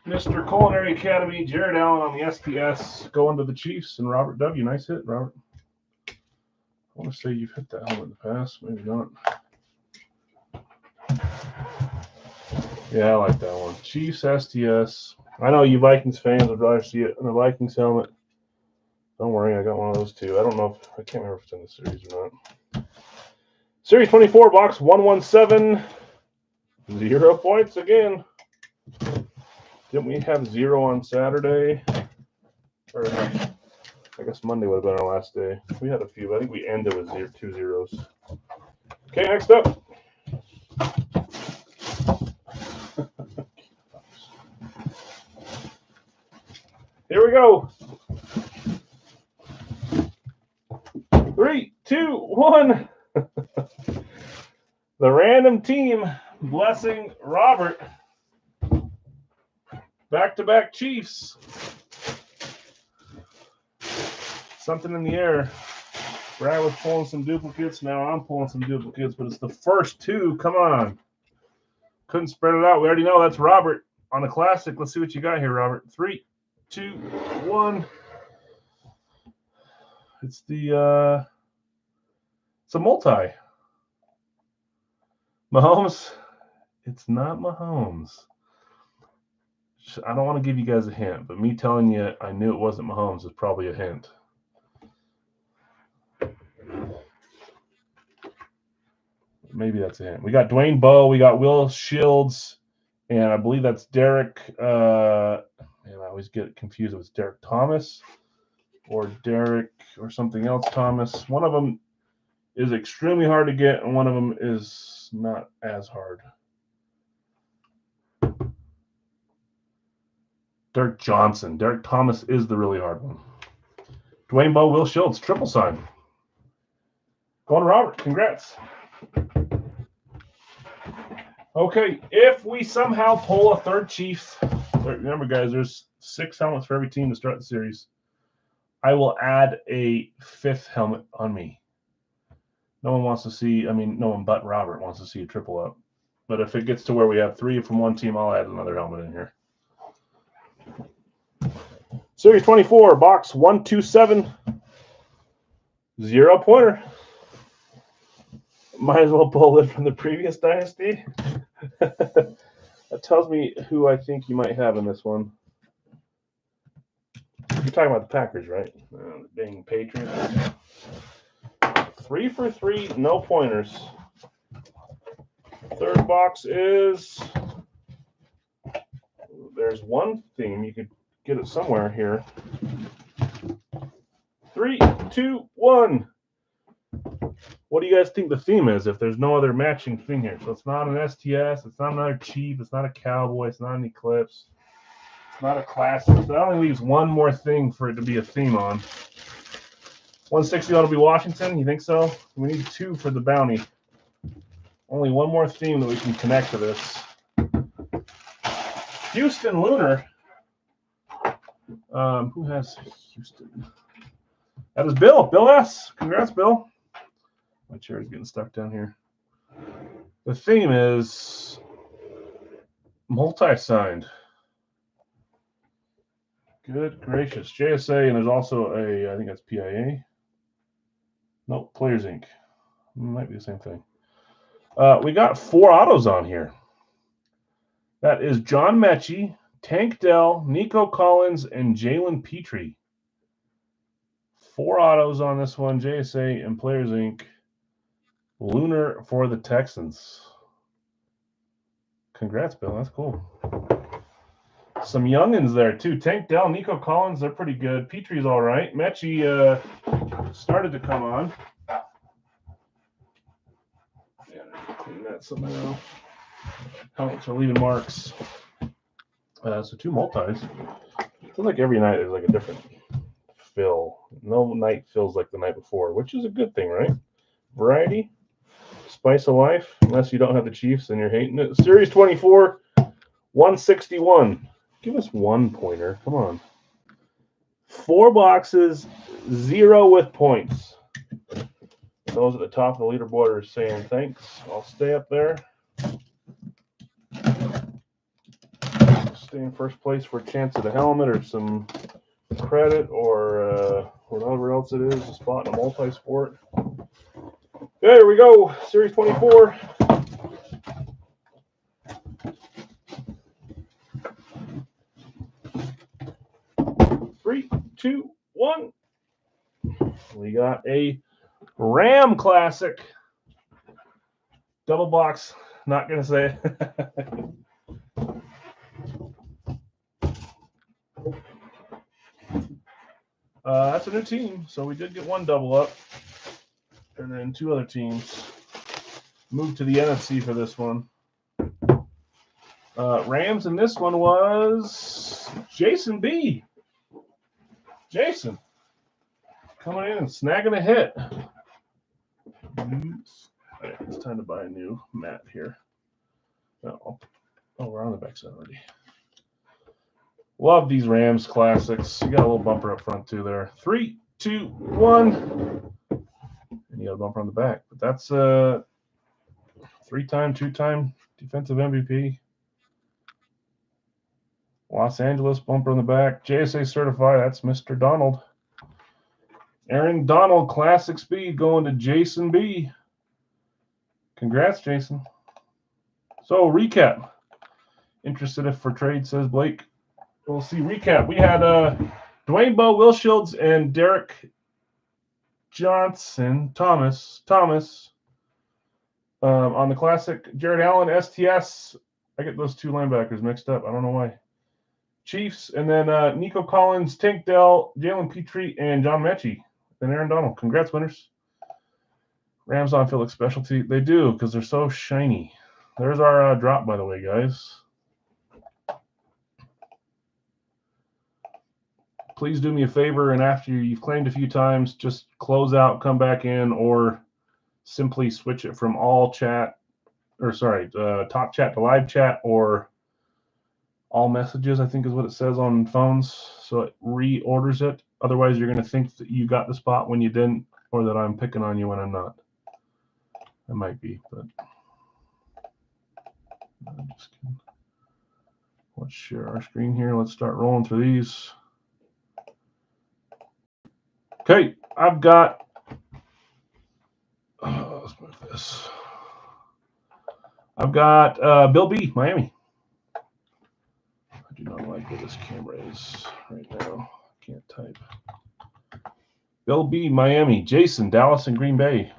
Mr. Culinary Academy, Jared Allen on the STS, going to the Chiefs, and Robert W. Nice hit, Robert. I want to say you've hit that helmet in the past. Maybe not. Yeah, I like that one. Chiefs STS. I know you Vikings fans would rather see it in a Vikings helmet. Don't worry, I got one of those too. I don't know if I can't remember if it's in the series or not. Series 24, box 117. 0 points again. Didn't we have 0 on Saturday? Or I guess Monday would have been our last day. We had a few, but I think we ended with 2 zeros. Okay, next up. Here we go. 3, 2, 1. The random team blessing Robert. Back-to-back Chiefs. Something in the air. Brad was pulling some duplicates. Now I'm pulling some duplicates, but it's the first 2. Come on. Couldn't spread it out. We already know that's Robert on the classic. Let's see what you got here, Robert. 3, 2, 1. It's it's a multi. Mahomes. It's not Mahomes. I don't want to give you guys a hint, but me telling you I knew it wasn't Mahomes is probably a hint. Maybe that's a hint. We got Dwayne Bowe, we got Will Shields, and I believe that's Derek. Man, I always get confused if it's Derek Thomas or Derek or something else Thomas. One of them is extremely hard to get, and one of them is not as hard. Derek Johnson. Derek Thomas is the really hard one. Dwayne Bowe, Will Shields, triple sign. Going to Robert. Congrats. Okay, if we somehow pull a third Chief, remember guys, there's 6 helmets for every team to start the series. I will add a 5th helmet on me. No one wants to see, no one but Robert wants to see a triple up. But if it gets to where we have 3 from one team, I'll add another helmet in here. Series 24, box 127, 0 pointer. Might as well pull it from the previous dynasty. That tells me who I think you might have in this one. You're talking about the Packers, right? Dang Patriots. 3 for 3, no pointers. Third box is, there's one theme. You could get it somewhere here. 3, 2, 1. What do you guys think the theme is if there's no other matching thing here? So it's not an STS, it's not another Chief, it's not a Cowboy, it's not an Eclipse, it's not a Classic. So that only leaves one more thing for it to be a theme on. 160 ought to be Washington, you think so? We need 2 for the bounty. Only one more theme that we can connect to this. Houston Lunar. Who has Houston? That is Bill. Bill S. Congrats, Bill. My chair is getting stuck down here. The theme is multi-signed. Good gracious. JSA, and there's also I think that's PIA. Nope, Players Inc. Might be the same thing. We got 4 autos on here. That is John Mechie, Tank Dell, Nico Collins, and Jalen Petrie. 4 autos on this one, JSA and Players Inc. Lunar for the Texans. Congrats, Bill. That's cool. Some youngins there, too. Tank Dell, Nico Collins, they're pretty good. Petrie's all right. Mechie started to come on. Yeah, clean that somehow. Helmets are leaving marks. So 2 multis. It feels like every night there's like a different fill. No night feels like the night before, which is a good thing, right? Variety, spice of life, unless you don't have the Chiefs and you're hating it. Series 24, 161. Give us 1 pointer. Come on. 4 boxes, 0 with points. Those at the top of the leaderboard are saying thanks. I'll stay up there. Stay in first place for a chance at a helmet or some credit or whatever else it is, a spot in a multi-sport. There we go. Series 24. Three, 2, 1. We got a Ram Classic. Double box. Not going to say it. That's a new team, so we did get 1 double up. And then 2 other teams moved to the NFC for this one. Rams in this one was Jason B. Jason coming in and snagging a hit. Right, it's time to buy a new mat here. Oh, we're on the backside already. Love these Rams classics. You got a little bumper up front too there. 3, 2, 1. And you got a bumper on the back. But that's 3-time, 2-time defensive MVP. Los Angeles bumper on the back. JSA certified. That's Mr. Donald. Aaron Donald classic speed going to Jason B. Congrats, Jason. So recap. Interested if for trade, says Blake. We'll see. Recap. We had Dwayne Bowe, Will Shields, and Derek Johnson Thomas on the classic. Jared Allen STS. I get those 2 linebackers mixed up. I don't know why. Chiefs, and then Nico Collins, Tank Dell, Jalen Petrie, and John Mechie, and Aaron Donald. Congrats, winners. Rams on Phillips specialty. They do, because they're so shiny. There's our drop, by the way, guys. Please do me a favor, and after you've claimed a few times, just close out, come back in, or simply switch it from all chat top chat to live chat or all messages, I think is what it says on phones. So it reorders it. Otherwise, you're going to think that you got the spot when you didn't, or that I'm picking on you when I'm not. I might be, but I'm just kidding. Let's share our screen here. Let's start rolling through these. Okay, I've got. Let's move this. I've got Bill B, Miami. I do not like where this camera is right now. I can't type. Bill B, Miami. Jason, Dallas, and Green Bay.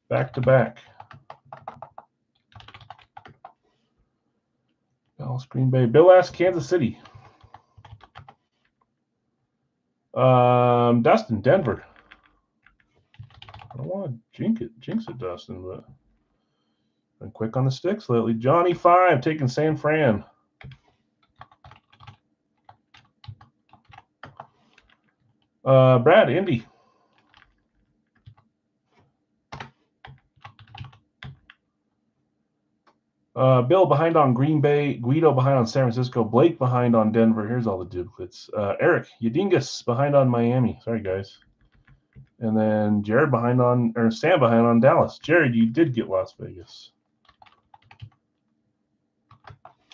Back to back. Dallas, Green Bay. Bill S, Kansas City. Dustin, Denver. I don't want to jinx it, Dustin, but been quick on the sticks lately. Johnny 5 taking San Fran. Brad, Indy. Bill behind on Green Bay. Guido behind on San Francisco. Blake behind on Denver. Here's all the duplicates. Eric Yadingas behind on Miami. Sorry, guys. And then Sam behind on Dallas. Jared, you did get Las Vegas.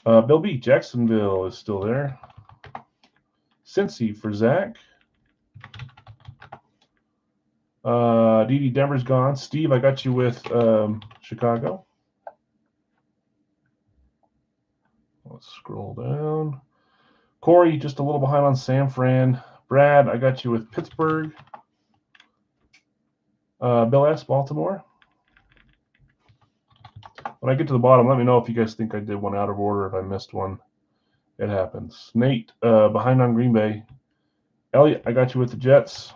Bill B, Jacksonville is still there. Cincy for Zach. Didi, Denver's gone. Steve, I got you with Chicago. Let's scroll down. Corey, just a little behind on San Fran. Brad, I got you with Pittsburgh. Bill S, Baltimore. When I get to the bottom, let me know if you guys think I did one out of order, if I missed one. It happens. Nate, behind on Green Bay. Elliot, I got you with the Jets.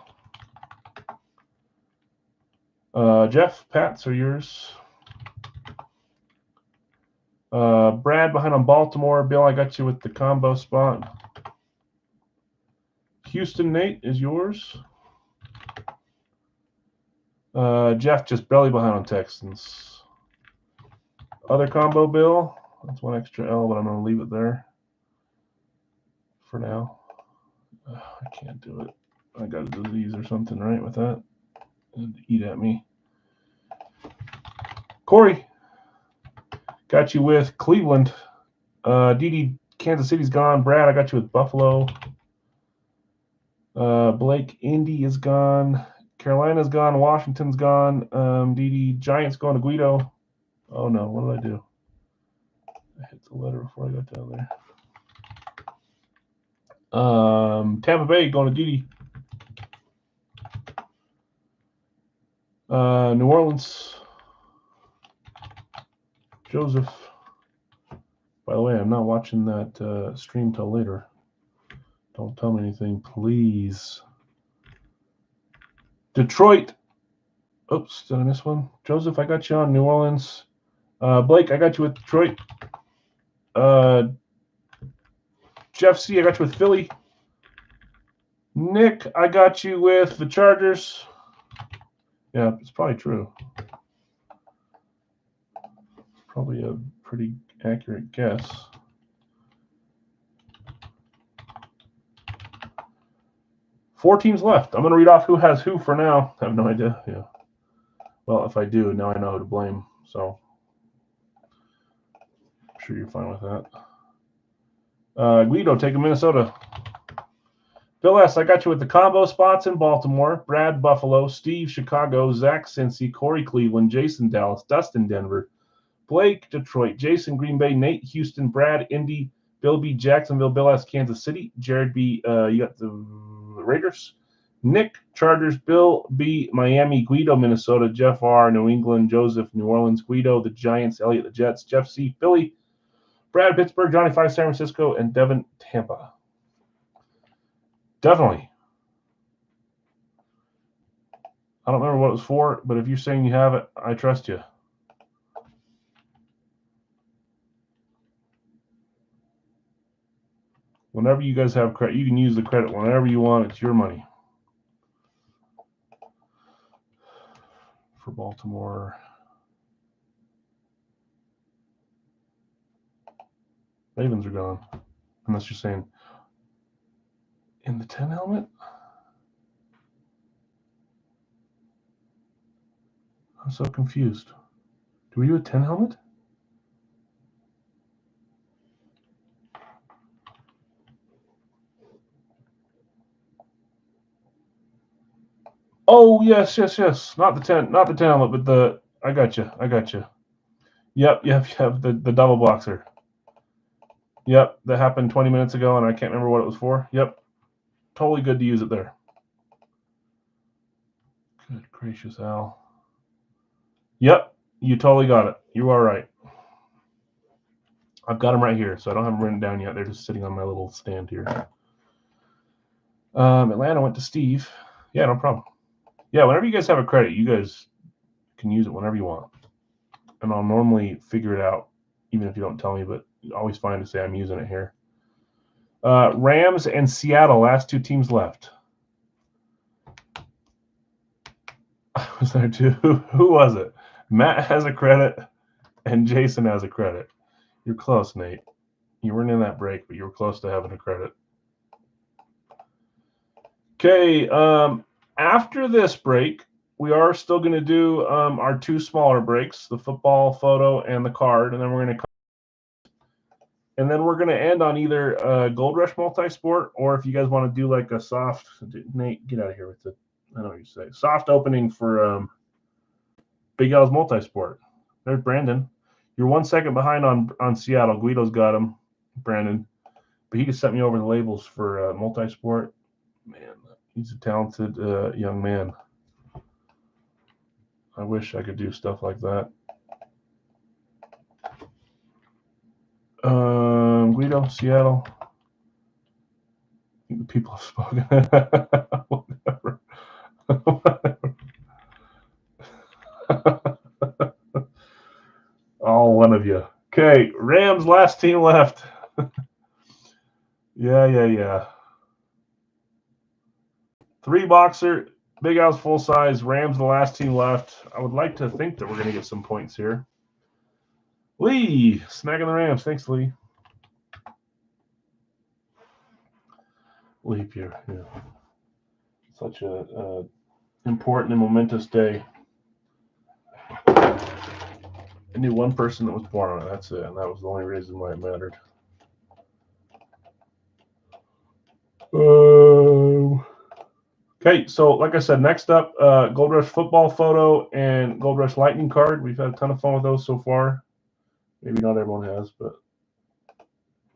Jeff, Pats are yours. Brad, behind on Baltimore. Bill, I got you with the combo spot. Houston, Nate, is yours. Jeff, just barely behind on Texans. Other combo, Bill. That's one extra L, but I'm going to leave it there for now. I can't do it. I got a disease or something, right, with that? It'd eat at me. Corey, got you with Cleveland. Didi, Kansas City's gone. Brad, I got you with Buffalo. Blake, Indy is gone. Carolina's gone. Washington's gone. Didi, Giants going to Guido. Oh no, what did I do? I hit the letter before I got down there. Tampa Bay going to Didi. New Orleans. Joseph. By the way, I'm not watching that stream till later. Don't tell me anything, please. Detroit. Oops, did I miss one? Joseph, I got you on New Orleans. Blake, I got you with Detroit. Jeff C, I got you with Philly. Nick, I got you with the Chargers. Yeah, it's probably true. Probably a pretty accurate guess. Four teams left. I'm going to read off who has who for now. I have no idea. Yeah. Well, if I do, now I know who to blame. So I'm sure you're fine with that. Guido taking Minnesota. Bill S, I got you with the combo spots in Baltimore. Brad, Buffalo. Steve, Chicago. Zach, Cincy. Corey, Cleveland. Jason, Dallas. Dustin, Denver. Blake, Detroit. Jason, Green Bay. Nate, Houston. Brad, Indy. Bill B, Jacksonville. Bill S, Kansas City. Jared B, you got the Raiders. Nick, Chargers. Bill B, Miami. Guido, Minnesota. Jeff R, New England. Joseph, New Orleans. Guido, the Giants. Elliot, the Jets. Jeff C, Philly. Brad, Pittsburgh. Johnny 5, San Francisco. And Devin, Tampa. Definitely. I don't remember what it was for, but if you're saying you have it, I trust you. Whenever you guys have credit, you can use the credit whenever you want. It's your money. For Baltimore. Ravens are gone. Unless you're saying in the 10 helmet? I'm so confused. Do we do a 10 helmet? Oh, yes. Not the 10 helmet, but the I got you. Yep, the double boxer. Yep, that happened 20 minutes ago, and I can't remember what it was for. Yep, totally good to use it there. Good gracious, Al. Yep, you totally got it. You are right. I've got them right here, so I don't have them written down yet. They're just sitting on my little stand here. Atlanta went to Steve. Yeah, no problem. Yeah, whenever you guys have a credit, you guys can use it whenever you want. And I'll normally figure it out, even if you don't tell me, but always fine to say I'm using it here. Rams and Seattle, last two teams left. I was there too. Who was it? Matt has a credit, and Jason has a credit. You're close, Nate. You weren't in that break, but you were close to having a credit. Okay, after this break, we are still going to do our two smaller breaks, the football photo and the card, and then we're going to end on either Gold Rush Multisport, or if you guys want to do like a soft, Nate, get out of here with it. I know what you say. Soft opening for Big Al's Multisport. There's Brandon. You're 1 second behind on Seattle. Guido's got him, Brandon. But he just sent me over the labels for Multisport. Man, he's a talented young man. I wish I could do stuff like that. Guido, Seattle. I think the people have spoken. Whatever. All one of you. Okay, Rams, last team left. Yeah. 3 boxer, Big Al's full size, Rams the last team left. I would like to think that we're going to get some points here. Lee, snagging the Rams. Thanks, Lee. Leap year, yeah. Such a important and momentous day. I knew one person that was born on it. That's it, and that was the only reason why it mattered. Okay, so like I said, next up, Gold Rush football photo and Gold Rush lightning card. We've had a ton of fun with those so far. Maybe not everyone has, but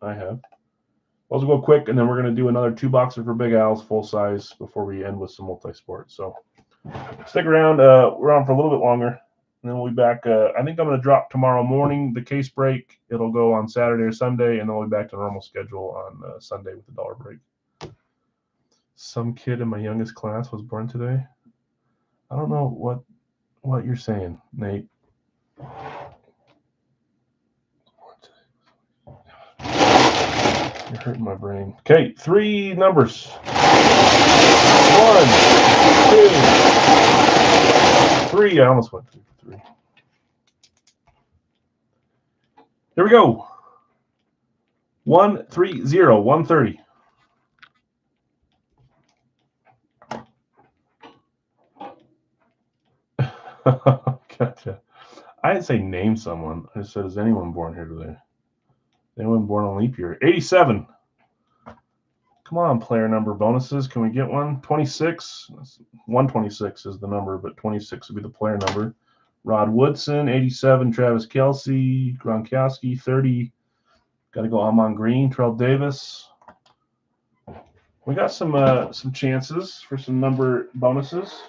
I have. Those will go quick, and then we're going to do another 2 boxer for Big Al's full size before we end with some multi-sport. So stick around. We're on for a little bit longer. And then we'll be back. I think I'm going to drop tomorrow morning the case break. It'll go on Saturday or Sunday, and then we'll be back to normal schedule on Sunday with the dollar break. Some kid in my youngest class was born today. I don't know what you're saying, Nate. You're hurting my brain. Okay, 3 numbers. 1, 2, 3. I almost went 3 for 3. Here we go. 130, 130. Gotcha. I didn't say name someone. I just said, is anyone born here today? Anyone born on leap year? 87. Come on, player number bonuses. Can we get one? 26. 126 is the number, but 26 would be the player number. Rod Woodson, 87. Travis Kelce, Gronkowski, 30. Got to go Amon Green, Terrell Davis. We got some chances for some number bonuses.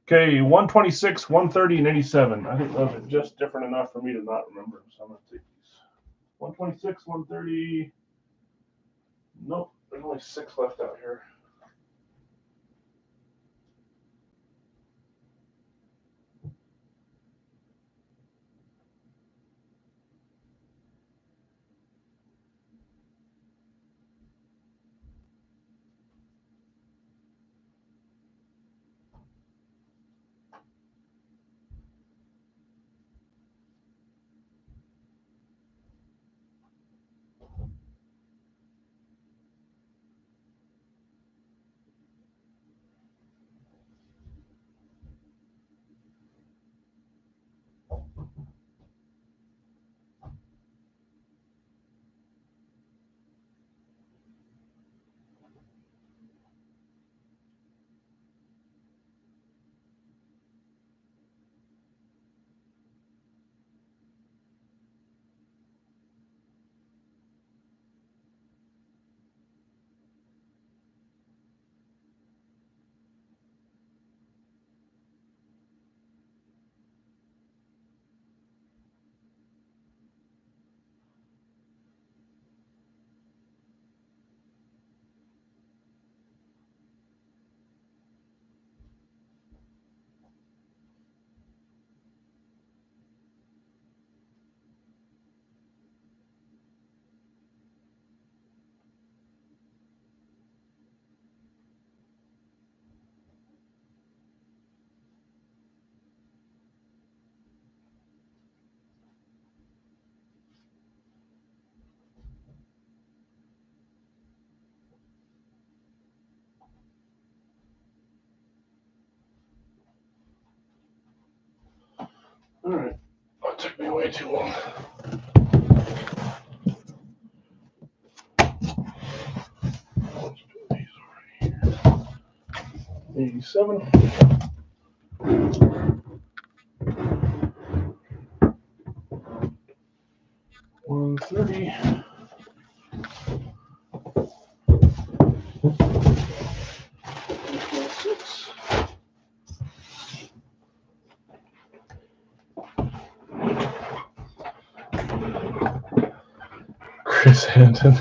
Okay, 126, 130, and 87. I think those are just different enough for me to not remember them, so I'm going to take these. 126, 130. Nope, there's only 6 left out here. way too long. Let's put these over here. 87. 130. 6. Chris Hanton.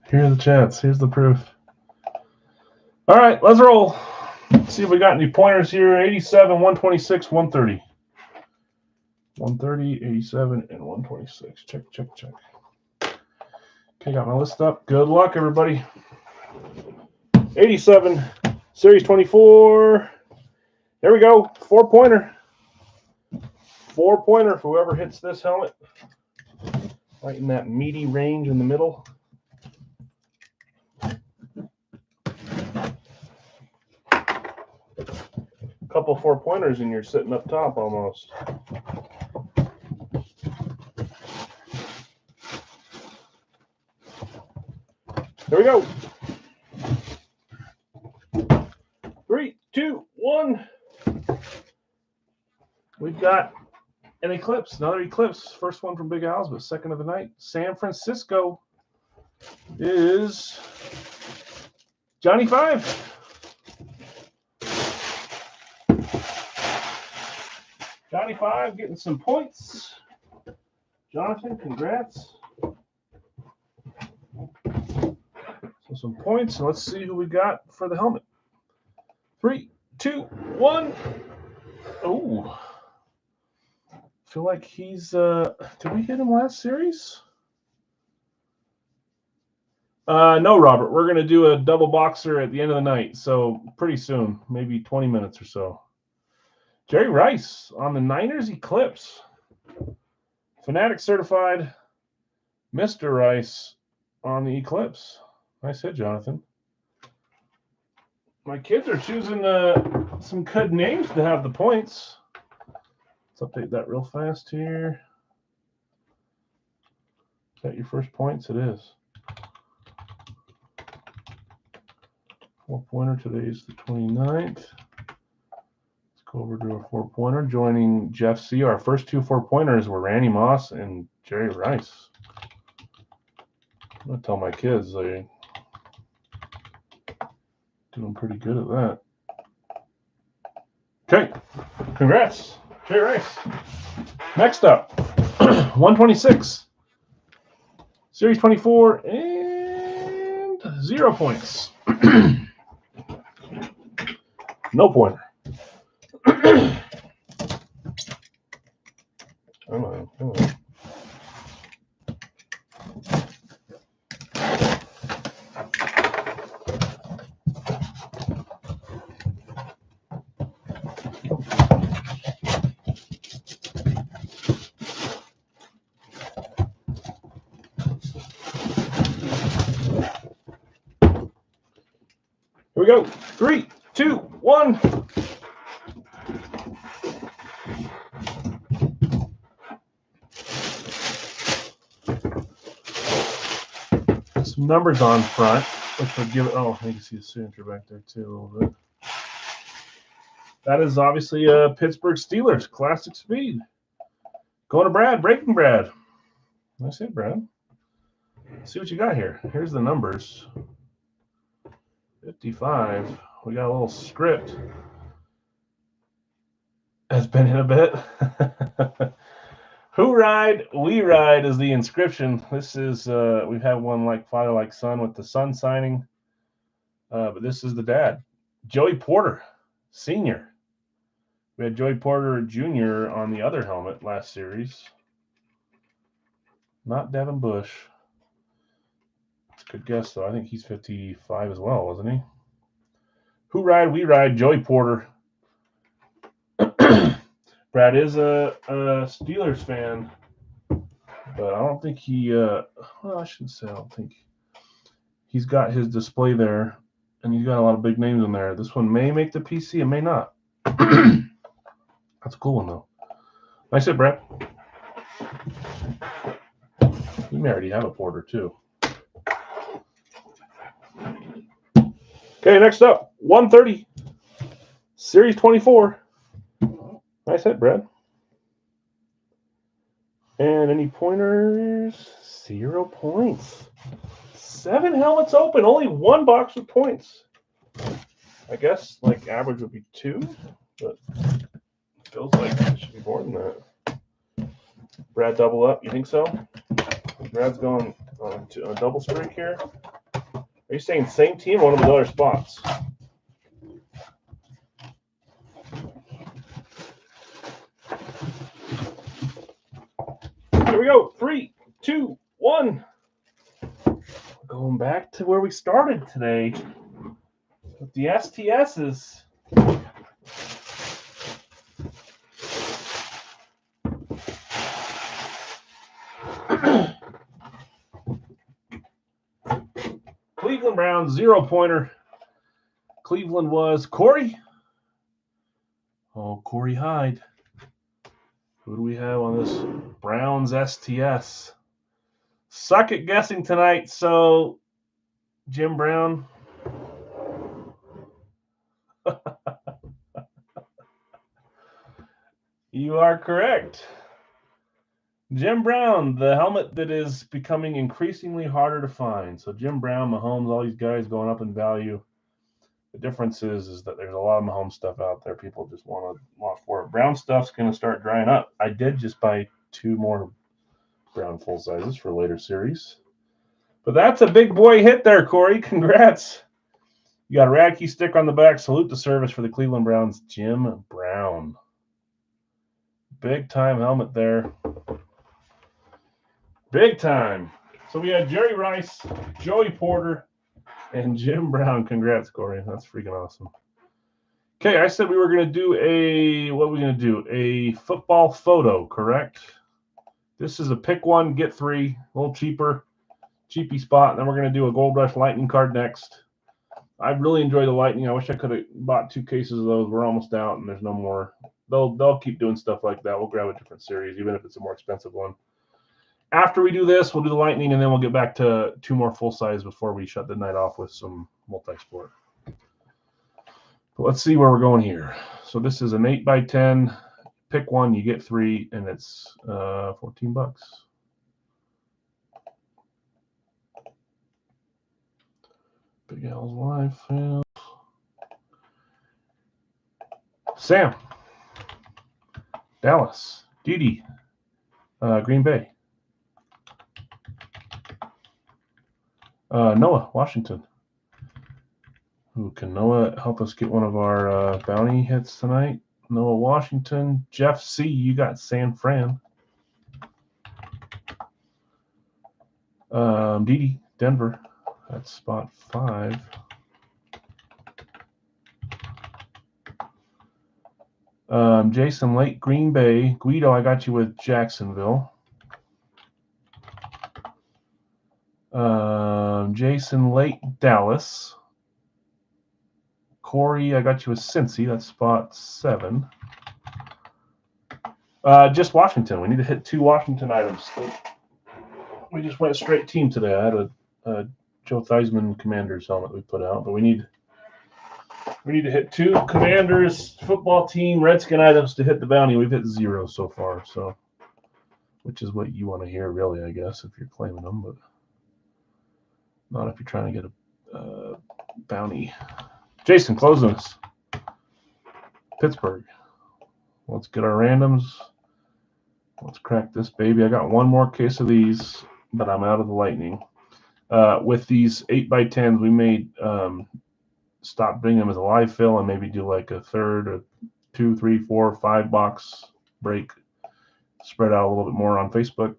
Here are the chats. Here's the proof. All right, let's roll. Let's see if we got any pointers here. 87, 126, 130. 130, 87, and 126. Check, check, check. Okay, got my list up. Good luck, everybody. 87, Series 24. There we go. 4-pointer. 4-pointer for whoever hits this helmet. Right in that meaty range in the middle. Couple 4-pointers and you're sitting up top almost. There we go. 3, 2, 1. We've got an eclipse, another eclipse. First one from Big Al's, but second of the night. San Francisco is Johnny 5. Johnny 5 getting some points. Jonathan, congrats. So some points. And let's see who we got for the helmet. 3, 2, 1. Oh. Feel like he's did we hit him last series? No, Robert. We're gonna do a double boxer at the end of the night, so pretty soon, maybe 20 minutes or so. Jerry Rice on the Niners Eclipse. Fanatic certified Mr. Rice on the Eclipse. Nice hit, Jonathan. My kids are choosing some good names to have the points. Let's update that real fast here. Is that your first points? It is. 4-pointer. Today's the 29th. Go over to a 4-pointer. Joining Jeff C. Our first 2 4-pointers were Randy Moss and Jerry Rice. I'm going to tell my kids they're doing pretty good at that. Okay. Congrats, Jerry Rice. Next up, 126. Series 24 and 0 points. No pointer. Come on, come on. Here we go. 3, 2, 1. Some numbers on front, which would give it. Oh, you can see the signature back there too a little bit. That is obviously a Pittsburgh Steelers classic speed. Going to Brad, breaking Brad. Nice hit, Brad. Let's see what you got here. Here's the numbers. 55. We got a little script. Has been in a bit. Who ride? We ride is the inscription. This is we've had one like father like son with the son signing, but this is the dad, Joey Porter, Sr. We had Joey Porter Jr. on the other helmet last series. Not Devin Bush. That's a good guess though. I think he's 55 as well, wasn't he? Who ride? We ride. Joey Porter. Brad is a Steelers fan, but I don't think he, well, I shouldn't say I don't think. He's got his display there And he's got a lot of big names in there. This one may make the PC, it may not. That's a cool one, though. Nice hit, Brett. You may already have a Porter, too. Okay, next up, 130. Series 24. Nice hit, Brad. And any pointers? 0 points. 7 helmets open. Only 1 box with points. I guess like average would be 2, but it feels like it should be more than that. Brad double up. You think so? Brad's going to a double streak here. Are you saying same team or one of the other spots? Here we go. 3, 2, 1. Going back to where we started today with the STSs. Cleveland Browns 0-pointer. Cleveland was Corey. Oh, Corey Hyde. Who do we have on this Browns STS? Suck at guessing tonight, so Jim Brown. You are correct. Jim Brown, the helmet that is becoming increasingly harder to find. So Jim Brown, Mahomes, all these guys going up in value. The difference is that there's a lot of Mahomes stuff out there. People just want for it. Brown stuff's going to start drying up. I did just buy 2 more Brown full sizes for later series. But that's a big boy hit there, Corey. Congrats. You got a Radke sticker on the back. Salute the service for the Cleveland Browns, Jim Brown. Big time helmet there. Big time. So we had Jerry Rice, Joey Porter, and Jim Brown. Congrats, Corey. That's freaking awesome. Okay, I said we were going to do what are we going to do? A football photo, correct? This is a pick 1, get 3, a little cheaper, cheapy spot. And then we're going to do a Gold Rush Lightning card next. I really enjoy the Lightning. I wish I could have bought 2 cases of those. We're almost out, and there's no more. They'll keep doing stuff like that. We'll grab a different series, even if it's a more expensive one. After we do this, we'll do the Lightning, and then we'll get back to 2 more full-size before we shut the night off with some multi-sport. But let's see where we're going here. So this is an 8x10. Pick 1, you get 3, and it's $14. Big Als Live fail. Sam. Dallas. Didi. Green Bay. Noah, Washington. Ooh, can Noah help us get one of our bounty hits tonight? Noah, Washington. Jeff C., you got San Fran. Didi, Denver. That's spot 5. Jason Lake, Green Bay. Guido, I got you with Jacksonville. Jason Lake, Dallas. Corey, I got you with Cincy. That's spot 7. Just Washington. We need to hit 2 Washington items. We just went straight team today. I had a Joe Theismann Commanders helmet we put out, but we need to hit 2 Commanders football team Redskin items to hit the bounty. We've hit 0 so far, so which is what you want to hear, really, I guess, if you're claiming them, but not if you're trying to get a bounty. Jason, closing us. Pittsburgh. Let's get our randoms. Let's crack this baby. I got 1 more case of these, but I'm out of the Lightning. With these 8x10s, we may stop bringing them as a live fill and maybe do like a 3rd or 2, 3, 4, 5 box break. Spread out a little bit more on Facebook.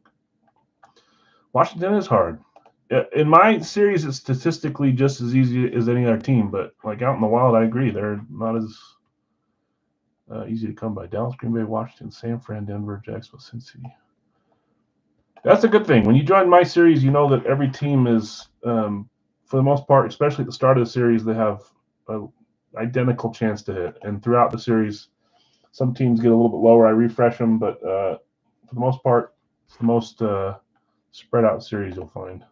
Washington is hard. In my series, it's statistically just as easy as any other team, but like out in the wild, I agree. They're not as easy to come by. Dallas, Green Bay, Washington, San Fran, Denver, Jacksonville, Cincy. That's a good thing. When you join my series, you know that every team is for the most part, especially at the start of the series, they have an identical chance to hit. And throughout the series, some teams get a little bit lower. I refresh them, but for the most part, it's the most spread out series you'll find.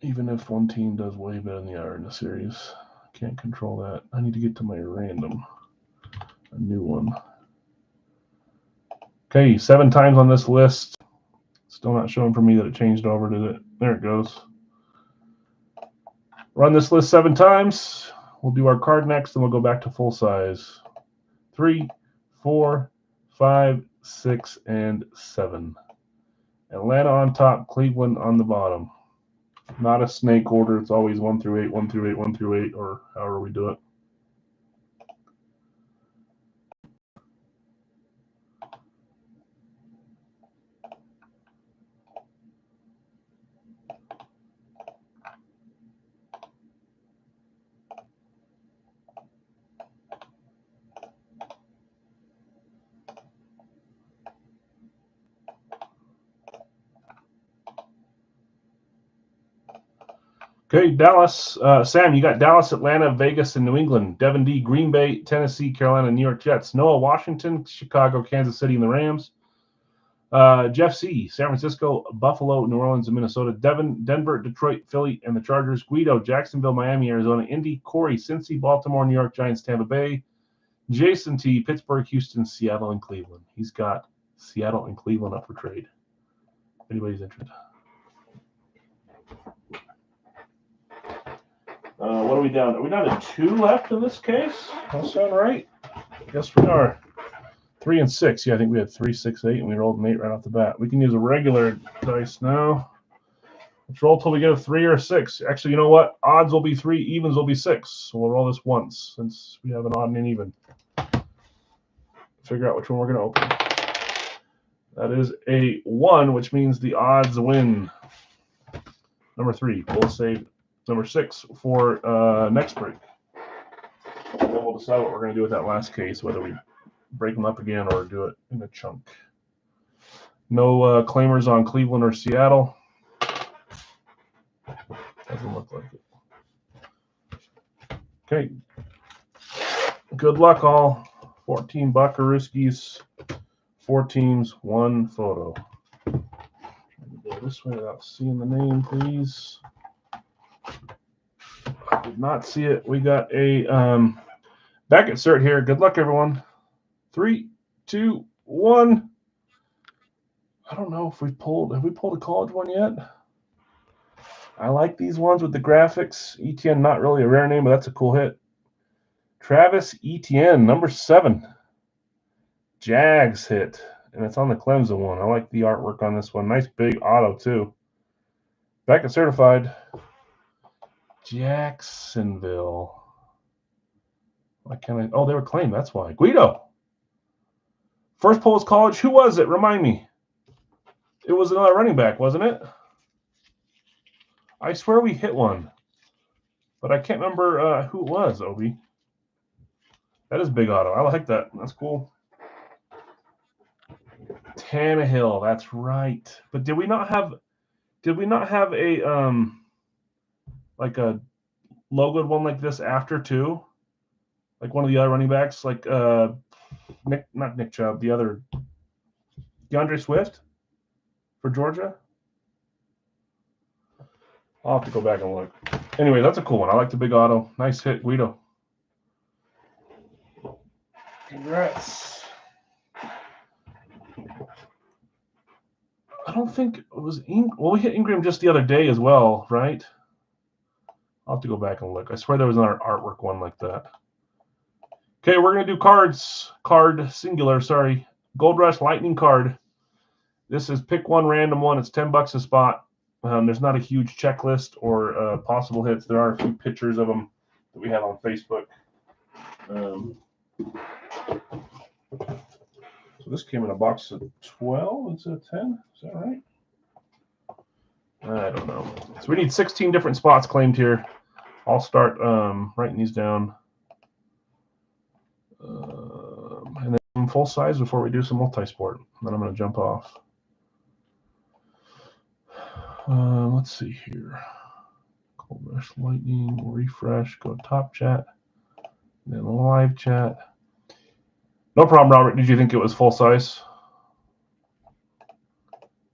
Even if one team does way better than the other in the series, I can't control that. I need to get to my random, a new one. Okay, 7 times on this list. Still not showing for me that it changed over, did it? There it goes. Run this list 7 times. We'll do our card next, and we'll go back to full size. 3, 4, 5, 6, and 7. Atlanta on top, Cleveland on the bottom. Not a snake order. It's always 1 through 8, 1 through 8, 1 through 8, or however we do it. Okay, Dallas. Sam, you got Dallas, Atlanta, Vegas, and New England. Devin D, Green Bay, Tennessee, Carolina, New York Jets. Noah, Washington, Chicago, Kansas City, and the Rams. Jeff C, San Francisco, Buffalo, New Orleans, and Minnesota. Devin, Denver, Detroit, Philly, and the Chargers. Guido, Jacksonville, Miami, Arizona. Indy, Corey, Cincy, Baltimore, New York Giants, Tampa Bay. Jason T, Pittsburgh, Houston, Seattle, and Cleveland. He's got Seattle and Cleveland up for trade. If anybody's interested. What are we down? Are we down to 2 left in this case? That sound right? Yes, we are. 3 and 6. Yeah, I think we had 3, 6, 8, and we rolled an 8 right off the bat. We can use a regular dice now. Let's roll till we get a 3 or a 6. Actually, you know what? Odds will be 3, evens will be 6. So we'll roll this once since we have an odd and an even. Figure out which one we're going to open. That is a 1, which means the odds win. Number 3. We'll save number 6 for next break. And then we'll decide what we're going to do with that last case, whether we break them up again or do it in a chunk. No claimers on Cleveland or Seattle. Doesn't look like it. Okay. Good luck, all. 14 Buckarooskies, 4 teams, 1 photo. Trying to go this way without seeing the name, please. I did not see it. We got a back insert here. Good luck, everyone. 3, 2, 1. I don't know if have we pulled a college one yet? I like these ones with the graphics. Etienne, not really a rare name, but that's a cool hit. Travis Etienne, number 7. Jags hit, and it's on the Clemson one. I like the artwork on this one. Nice big auto, too. Back and certified. Jacksonville. Why can't I? Oh, they were claimed. That's why. Guido. First pull was college. Who was it? Remind me. It was another running back, wasn't it? I swear we hit one, but I can't remember who it was, Obi. That is big auto. I like that. That's cool. Tannehill. That's right. But did we not have a like a logoed one like this after too? Like one of the other running backs, like not Nick Chubb, the other DeAndre Swift for Georgia. I'll have to go back and look. Anyway, that's a cool one. I like the big auto. Nice hit, Guido. Congrats. I don't think it was well, we hit Ingram just the other day as well, right? I'll have to go back and look. I swear there was another artwork one like that. Okay, we're going to do cards. Card singular, sorry. Gold Rush Lightning card. This is pick one, random one. It's $10 a spot. There's not a huge checklist or possible hits. There are a few pictures of them that we have on Facebook. So this came in a box of 12 instead of 10. Is that right? I don't know. So we need 16 different spots claimed here. I'll start writing these down. And then full size before we do some multi-sport. Then I'm going to jump off. Let's see here. Cold Rush Lightning, refresh, go to top chat, then live chat. No problem, Robert. Did you think it was full size?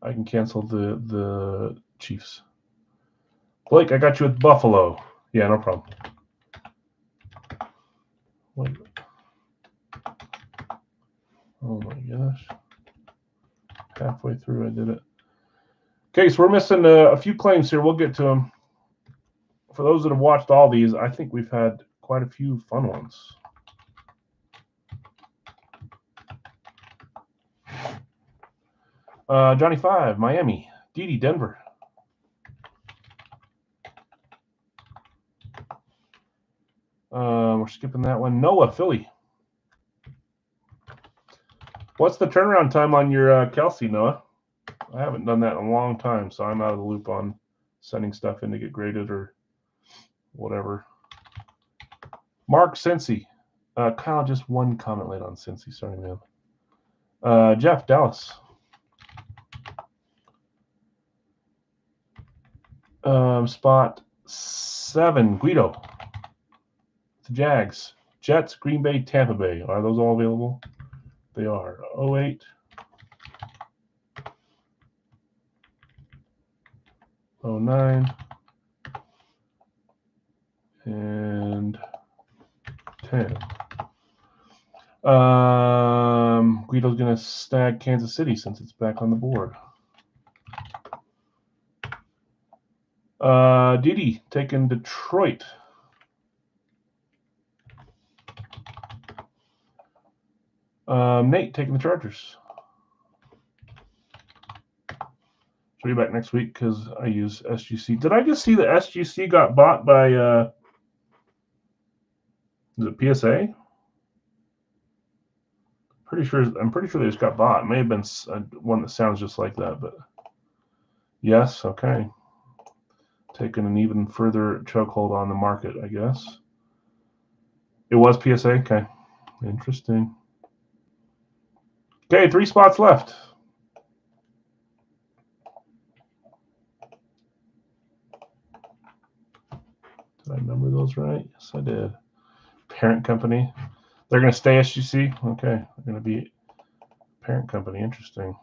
I can cancel the Chiefs. Blake, I got you with Buffalo. Yeah, no problem. Wait. Oh my gosh. Halfway through, I did it. Okay, so we're missing a few claims here. We'll get to them. For those that have watched all these, I think we've had quite a few fun ones. Johnny 5, Miami. Didi, Denver. We're skipping that one. Noah, Philly. What's the turnaround time on your Kelsey, Noah? I haven't done that in a long time, so I'm out of the loop on sending stuff in to get graded or whatever. Mark, Cincy. Kyle, just one comment late on Cincy. Sorry, man. Jeff, Dallas. Spot 7, Guido. The Jags. Jets, Green Bay, Tampa Bay. Are those all available? They are. 08. 09. And 10. Guido's going to snag Kansas City since it's back on the board. Didi taking Detroit. Nate taking the Chargers. So be back next week because I use SGC. Did I just see that SGC got bought by is it PSA? I'm pretty sure they just got bought. It may have been one that sounds just like that, but yes, okay. Taking an even further chokehold on the market, I guess. It was PSA? Okay. Interesting. Okay, 3 spots left. Did I number those right? Yes, I did. Parent company. They're going to stay SGC? Okay. They're going to be parent company. Interesting.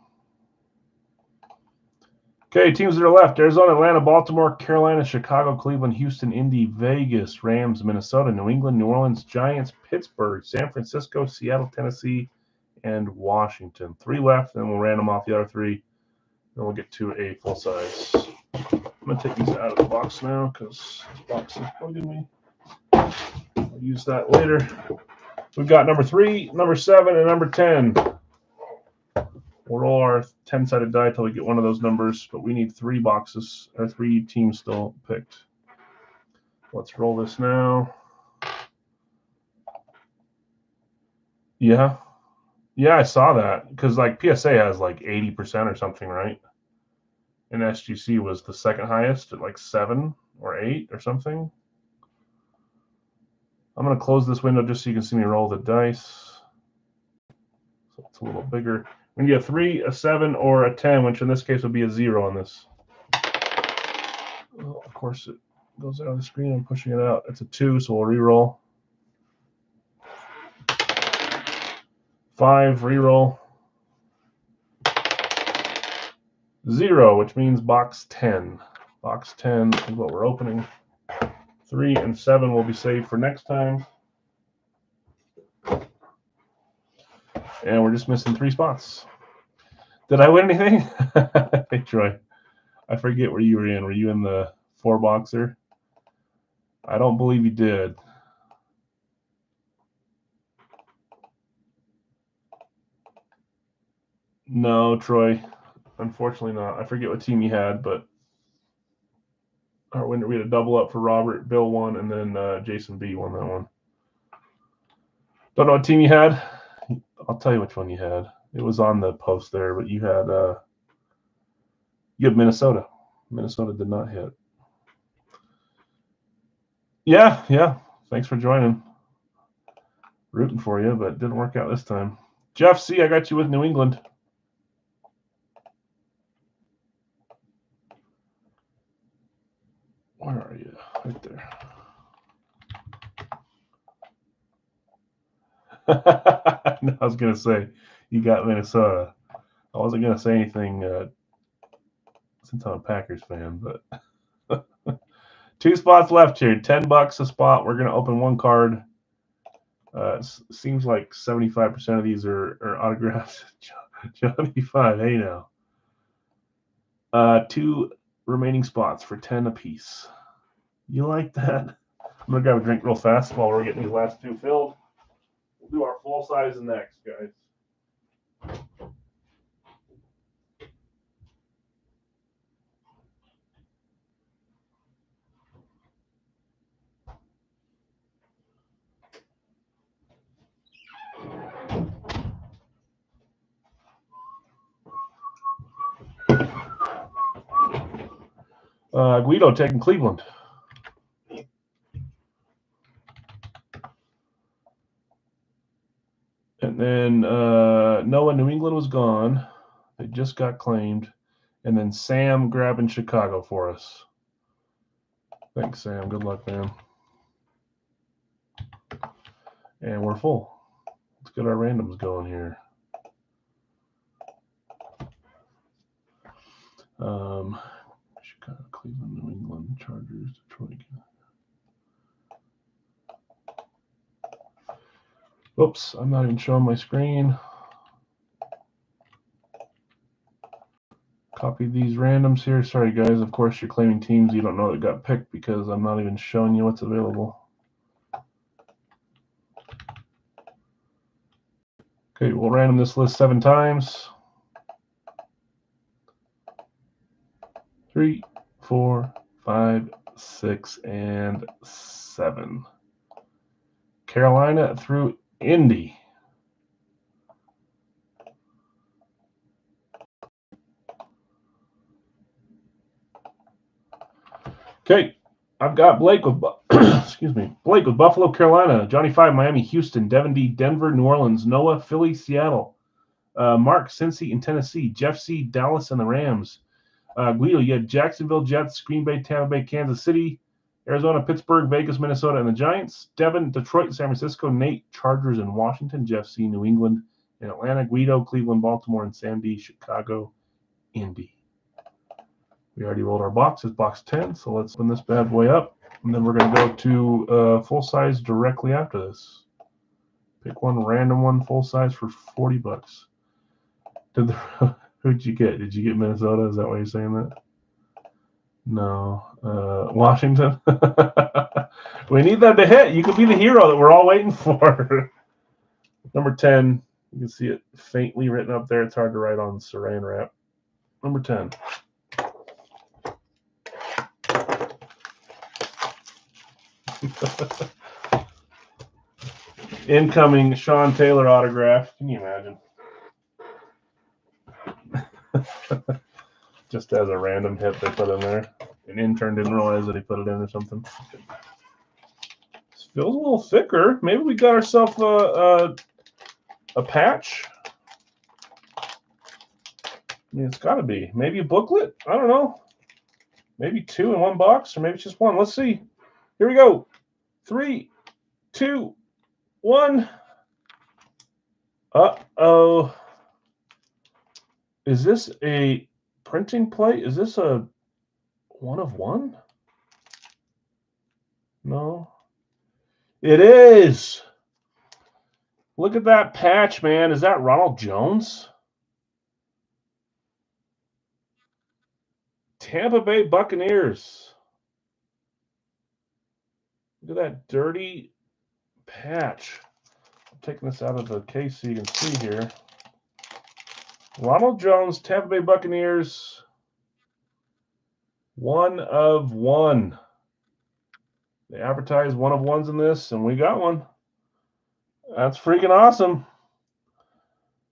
Okay, teams that are left. Arizona, Atlanta, Baltimore, Carolina, Chicago, Cleveland, Houston, Indy, Vegas, Rams, Minnesota, New England, New Orleans, Giants, Pittsburgh, San Francisco, Seattle, Tennessee, and Washington. 3 left, then we'll random off the other 3. Then we'll get to a full size. I'm going to take these out of the box now because this box is bugging me. I'll use that later. We've got number 3, number 7, and number 10. We'll roll our 10-sided die until we get one of those numbers, but we need 3 boxes, or 3 teams still picked. Let's roll this now. Yeah. Yeah, I saw that, because like PSA has like 80% or something, right? And SGC was the second highest at like 7 or 8 or something. I'm going to close this window just so you can see me roll the dice. So it's a little bigger. When you have 3, a 7, or a 10, which in this case would be a 0 on this. Well, of course, it goes out of the screen. I'm pushing it out. It's a 2, so we'll re-roll. 5, re-roll. 0, which means box 10. Box 10 is what we're opening. 3 and 7 will be saved for next time. And we're just missing 3 spots. Did I win anything? Hey, Troy. I forget where you were in. Were you in the 4-boxer? I don't believe you did. No, Troy. Unfortunately not. I forget what team you had, but we had a double up for Robert. Bill won, and then Jason B won that one. Don't know what team you had? I'll tell you which one you had. It was on the post there, but you had Minnesota. Minnesota did not hit. Yeah. Thanks for joining. Rooting for you, but it didn't work out this time. Jeff C, I got you with New England. Where are you? Right there. No, I was going to say, you got Minnesota. I wasn't going to say anything since I'm a Packers fan, but 2 spots left here. $10 a spot. We're going to open one card. Seems like 75% of these are autographs. Johnny 5. Hey now. 2 remaining spots for 10 apiece. You like that? I'm going to grab a drink real fast while we're getting these last 2 filled. We'll do our full size next, guys. Guido taking Cleveland. And then Noah, New England was gone. They just got claimed. And then Sam grabbing Chicago for us. Thanks, Sam. Good luck, man. And we're full. Let's get our randoms going here. Chicago, Cleveland, New England, Chargers, Detroit. Oops, I'm not even showing my screen. Copy these randoms here. Sorry, guys. Of course, you're claiming teams you don't know that got picked because I'm not even showing you what's available. Okay, we'll random this list 7 times. 3, 4, 5, 6, and 7. Carolina through Indy. Okay, I've got Blake with Blake with Buffalo, Carolina, Johnny 5, Miami, Houston, Devin D, Denver, New Orleans, Noah, Philly, Seattle, Mark, Cincy, and Tennessee, Jeff C, Dallas, and the Rams. Guido, you had Jacksonville, Jets, Green Bay, Tampa Bay, Kansas City, Arizona, Pittsburgh, Vegas, Minnesota, and the Giants. Devin, Detroit, San Francisco, Nate, Chargers, and Washington. Jeff C, New England, and Atlanta. Guido, Cleveland, Baltimore, and Sam D, Chicago, Indy. We already rolled our boxes, box 10, so let's open this bad boy up, and then we're going to go to full size directly after this. Pick one random one, full size for $40. Who'd you get? Did you get Minnesota? Is that why you're saying that? No. Washington? We need that to hit. You could be the hero that we're all waiting for. Number 10. You can see it faintly written up there. It's hard to write on saran wrap. Number 10. Incoming Sean Taylor autograph. Can you imagine? Just as a random hit they put in there. An intern didn't realize that he put it in or something. This feels a little thicker. Maybe we got ourselves a patch. I mean, it's got to be. Maybe a booklet? I don't know. Maybe 2 in one box, or maybe it's just 1. Let's see. Here we go. 3, 2, 1. Uh-oh. Is this a printing plate? Is this a 1 of 1? No. It is. Look at that patch, man. Is that Ronald Jones? Tampa Bay Buccaneers. Look at that dirty patch. I'm taking this out of the case so you can see here. Ronald Jones, Tampa Bay Buccaneers. 1 of 1. They advertised 1 of 1s in this, and we got one. That's freaking awesome.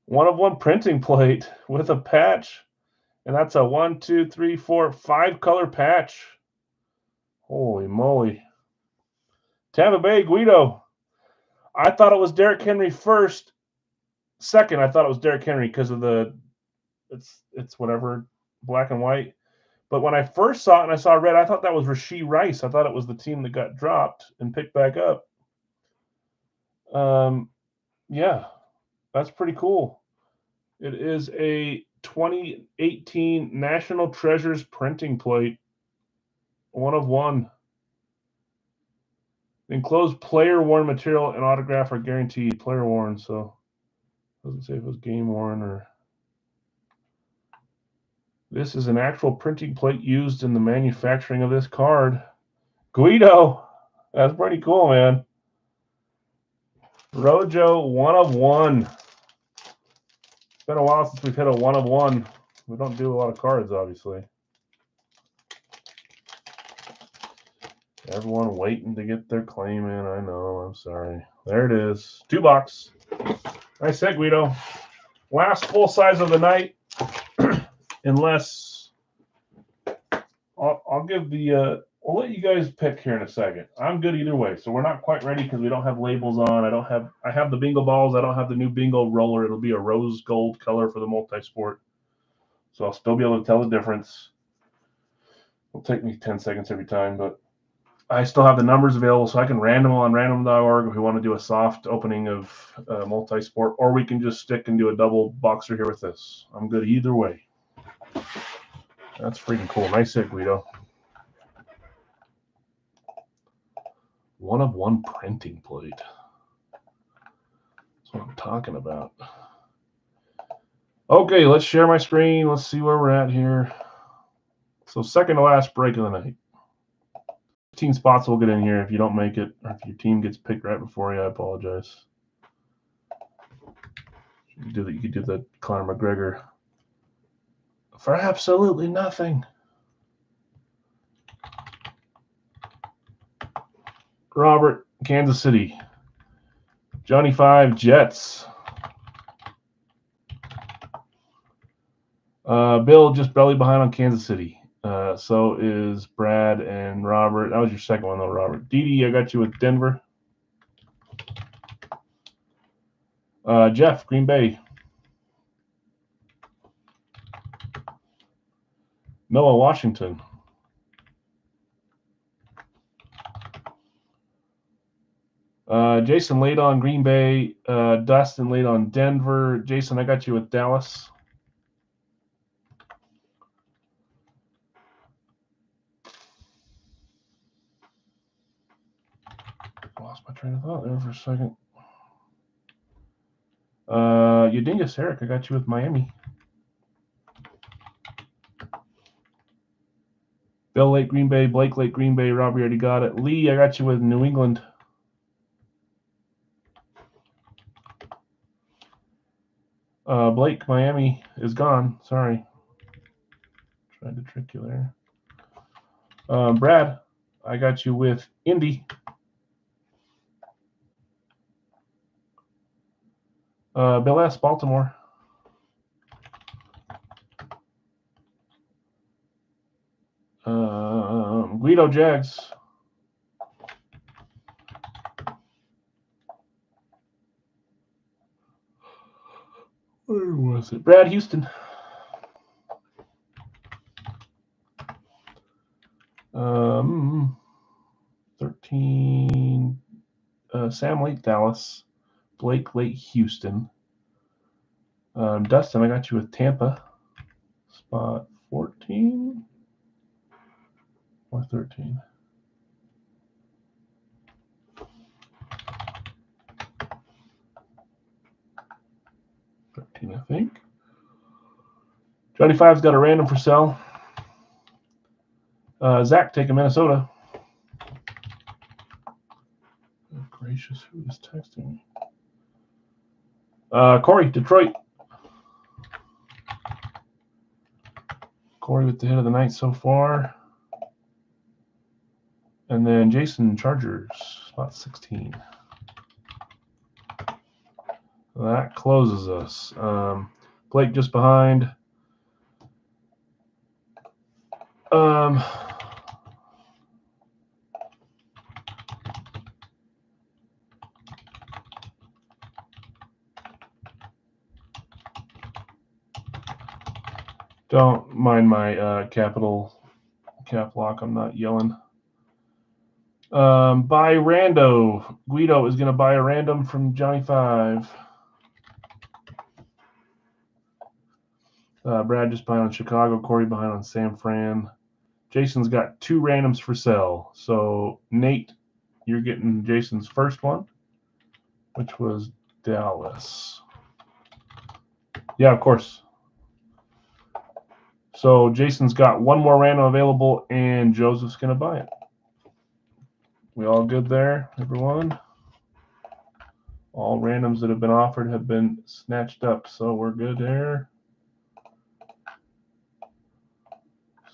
1 of 1 printing plate with a patch. And that's a 1, 2, 3, 4, 5 color patch. Holy moly. Tampa Bay, Guido. I thought it was Derrick Henry first. Second, I thought it was Derrick Henry because of the it's whatever, black and white. But when I first saw it and I saw red, I thought that was Rashee Rice. I thought it was the team that got dropped and picked back up. Yeah, that's pretty cool. It is a 2018 National Treasures printing plate. 1 of 1. Enclosed player worn material and autograph are guaranteed. Player worn, so doesn't say if it was game worn or. This is an actual printing plate used in the manufacturing of this card. Guido, that's pretty cool, man. Rojo, 1 of 1. It's been a while since we've hit a 1 of 1. We don't do a lot of cards, obviously. Everyone waiting to get their claim in. I know. I'm sorry. There it is. 2 box. Nice hit, Guido. Last full size of the night. Unless I'll give the we'll let you guys pick here in a second. I'm good either way. So we're not quite ready because we don't have labels on. I have the bingo balls. I don't have the new bingo roller. It'll be a rose gold color for the multi-sport. So I'll still be able to tell the difference. It'll take me 10 seconds every time, but I still have the numbers available, so I can random on random.org if we want to do a soft opening of multi-sport, or we can just stick and do a double boxer here with this. I'm good either way. That's freaking cool. Nice hit, Guido. 1 of 1 printing plate. That's what I'm talking about. Okay, let's share my screen. Let's see where we're at here. So second to last break of the night. 15 spots will get in here if you don't make it, or if your team gets picked right before you. I apologize. You could do the Conor McGregor for absolutely nothing. Robert, Kansas City. Johnny 5, Jets. Bill just barely behind on Kansas City. So is Brad and Robert. That was your second one, though, Robert. Dee, I got you with Denver. Jeff, Green Bay. Noah, Washington. Jason laid on Green Bay. Dustin laid on Denver. Jason, I got you with Dallas. Lost my train of thought there for a second. Yadingus, Eric, I got you with Miami. Bill Lake, Green Bay. Blake Lake, Green Bay. Robbie already got it. Lee, I got you with New England. Blake, Miami is gone. Sorry. Tried to trick you there. Brad, I got you with Indy. Bill S., Baltimore. Guido, Jags. Where was it? Brad, Houston. 13. Sam Lake, Dallas. Blake Lake, Houston. Dustin, I got you with Tampa. Spot 14 or 13. 13, I think. Johnny 5's got a random for sale. Zach taking Minnesota. Oh, gracious, who is texting me? Corey, Detroit. Corey with the hit of the night so far. And then Jason, Chargers, spot 16. That closes us. Blake just behind. Don't mind my capital cap lock. I'm not yelling. Buy rando. Guido is going to buy a random from Johnny 5. Brad just behind on Chicago. Corey behind on San Fran. Jason's got 2 randoms for sale. So, Nate, you're getting Jason's first one, which was Dallas. Yeah, of course. So, Jason's got 1 more random available, and Joseph's going to buy it. We all good there, everyone? All randoms that have been offered have been snatched up, so we're good there.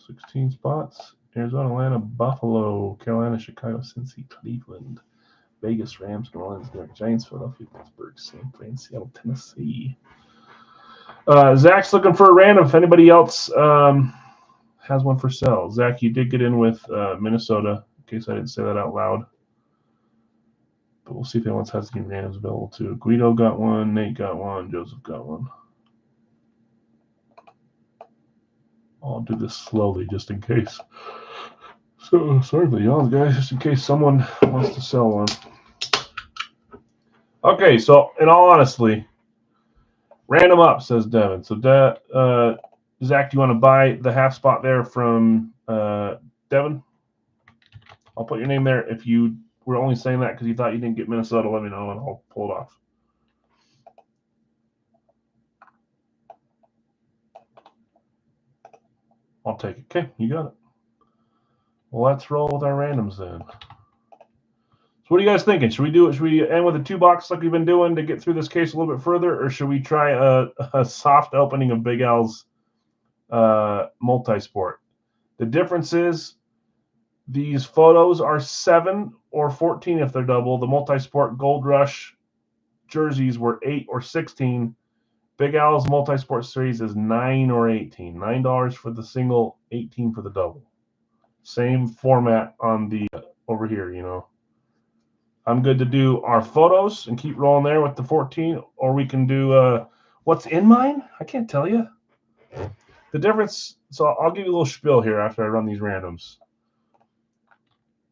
16 spots. Arizona, Atlanta, Buffalo, Carolina, Chicago, Cincy, Cleveland, Vegas, Rams, New Orleans, New York Giants, Philadelphia, Pittsburgh, San Fran, Seattle, Tennessee. Zach's looking for a random. If anybody else has one for sale. Zach, you did get in with Minnesota, in case I didn't say that out loud. But we'll see if anyone has any randoms available too. Guido got one, Nate got one, Joseph got one. I'll do this slowly just in case. So sorry for the yawns, guys, just in case someone wants to sell one. Okay, so in all honesty, random up, says Devin. So Zach, do you want to buy the half spot there from Devin? I'll put your name there. If you were only saying that because you thought you didn't get Minnesota, let me know and I'll pull it off. I'll take it. Okay, you got it. Well, let's roll with our randoms then. So what are you guys thinking? Should we do it? Should we end with a 2-box like we've been doing to get through this case a little bit further, or should we try a soft opening of Big Al's multi-sport? The difference is these photos are 7 or 14 if they're double. The multi-sport Gold Rush jerseys were 8 or 16. Big Al's multi-sport series is 9 or 18. $9 for the single, 18 for the double. Same format on the over here, you know. I'm good to do our photos and keep rolling there with the 14, or we can do what's in mine? I can't tell you. The difference, so I'll give you a little spiel here after I run these randoms.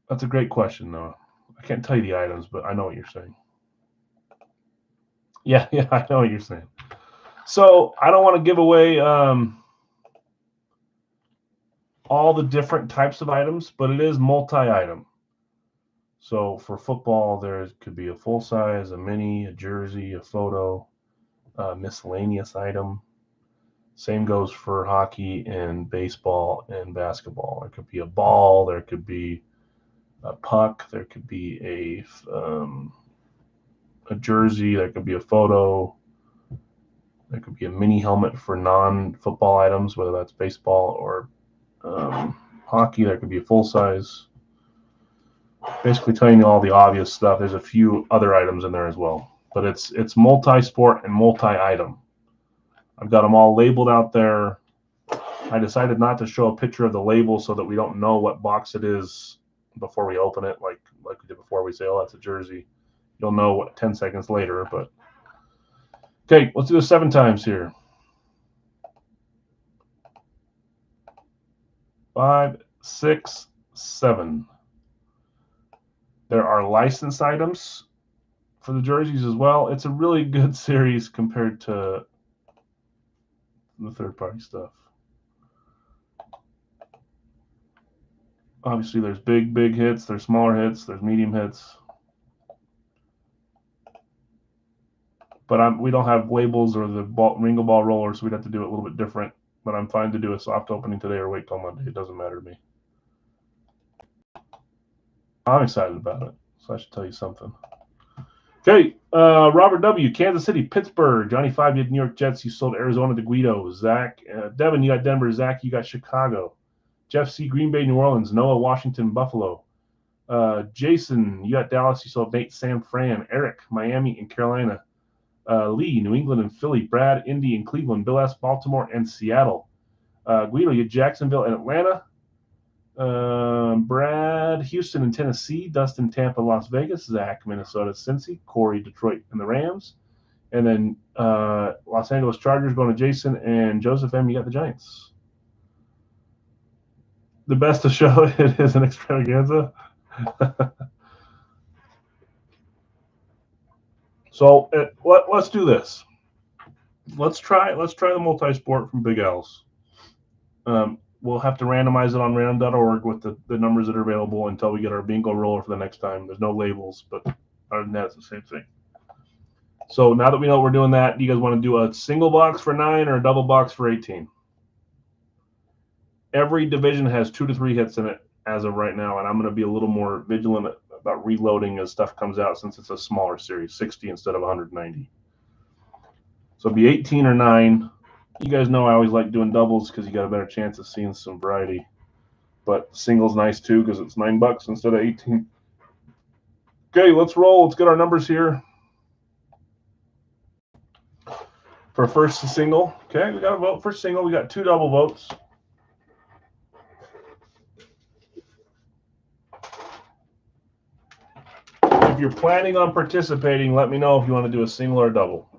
That's a great question, though. I can't tell you the items, but I know what you're saying. Yeah, I know what you're saying. So I don't want to give away all the different types of items, but it is multi-item. So for football, there could be a full size, a mini, a jersey, a photo, a miscellaneous item. Same goes for hockey and baseball and basketball. There could be a ball, there could be a puck, there could be a jersey, there could be a photo, there could be a mini helmet for non-football items, whether that's baseball or hockey. There could be a full size. Basically telling you all the obvious stuff. There's a few other items in there as well, but it's multi-sport and multi-item. I've got them all labeled out there. I decided not to show a picture of the label so that we don't know what box it is before we open it, like we did before. We say, oh, that's a jersey. You'll know what 10 seconds later. But okay, let's do this 7 times here. 5, 6, 7. There are licensed items for the jerseys as well. It's a really good series compared to the third-party stuff. Obviously, there's big hits, there's smaller hits, there's medium hits. But we don't have labels or the Ringo ball roller, so we'd have to do it a little bit different. But I'm fine to do a soft opening today or wait till Monday. It doesn't matter to me. I'm excited about it, so I should tell you something. Okay, Robert W., Kansas City, Pittsburgh. Johnny 5, you had New York Jets. You sold Arizona to Guido. Zach, Devin, you got Denver. Zach, you got Chicago. Jeff C., Green Bay, New Orleans. Noah, Washington, Buffalo. Jason, you got Dallas. You sold Nate, San Fran. Eric, Miami and Carolina. Lee, New England and Philly. Brad, Indy and Cleveland. Bill S., Baltimore and Seattle. Guido, you had Jacksonville and Atlanta. Brad, Houston and Tennessee. Dustin, Tampa, Las Vegas. Zach, Minnesota, Cincy. Corey, Detroit and the Rams. And then Los Angeles Chargers going to Jason. And Joseph M., you got the Giants. The best to show it is an extravaganza. So let's do this. Let's try the multi-sport from Big Al's. We'll have to randomize it on random.org with the numbers that are available until we get our bingo roller for the next time. There's no labels, but other than that, it's the same thing. So now that we know we're doing that, do you guys want to do a single box for 9 or a double box for 18? Every division has 2 to 3 hits in it as of right now, and I'm going to be a little more vigilant about reloading as stuff comes out since it's a smaller series, 60 instead of 190. So it'll be 18 or 9. You guys know I always like doing doubles because you got a better chance of seeing some variety. But single's nice too because it's $9 instead of 18. Okay, let's roll. Let's get our numbers here. For first single, okay, we got a vote for single. We got 2 double votes. If you're planning on participating, let me know if you want to do a single or a double.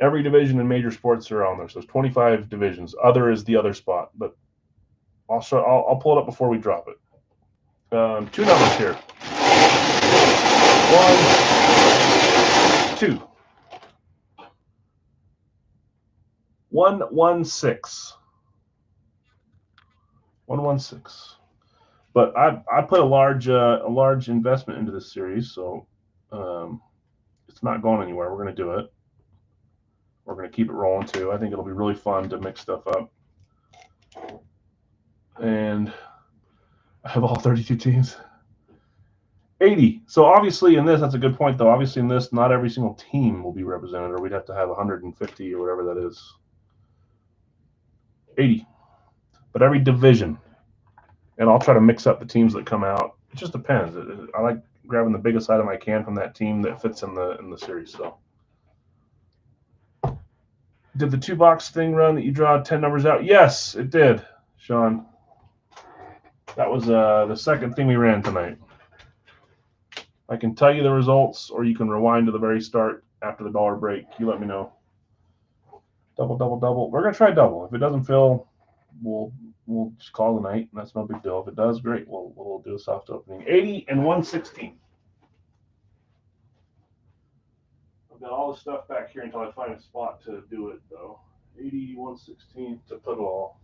Every division in major sports are on there, so there's 25 divisions. Other is the other spot, but I'll pull it up before we drop it. 2 numbers here. 1, 2. 116. 116. But I put a large investment into this series, so it's not going anywhere. We're going to do it. We're going to keep it rolling too. I think it'll be really fun to mix stuff up. And I have all 32 teams. 80. So obviously in this, that's a good point though. Obviously in this, not every single team will be represented, or we'd have to have 150 or whatever that is. 80. But every division. And I'll try to mix up the teams that come out. It just depends. I like grabbing the biggest item I can from that team that fits in the series. So, did the 2-box thing run that you draw 10 numbers out? Yes, it did, Sean. That was the second thing we ran tonight. I can tell you the results, or you can rewind to the very start after the dollar break. You let me know. Double, double, double. We're gonna try double. If it doesn't fill, we'll just call the night, and that's no big deal. If it does, great. We'll do a soft opening. 80 and 116. I've got all the stuff back here until I find a spot to do it, though. 80, 116 to put it all.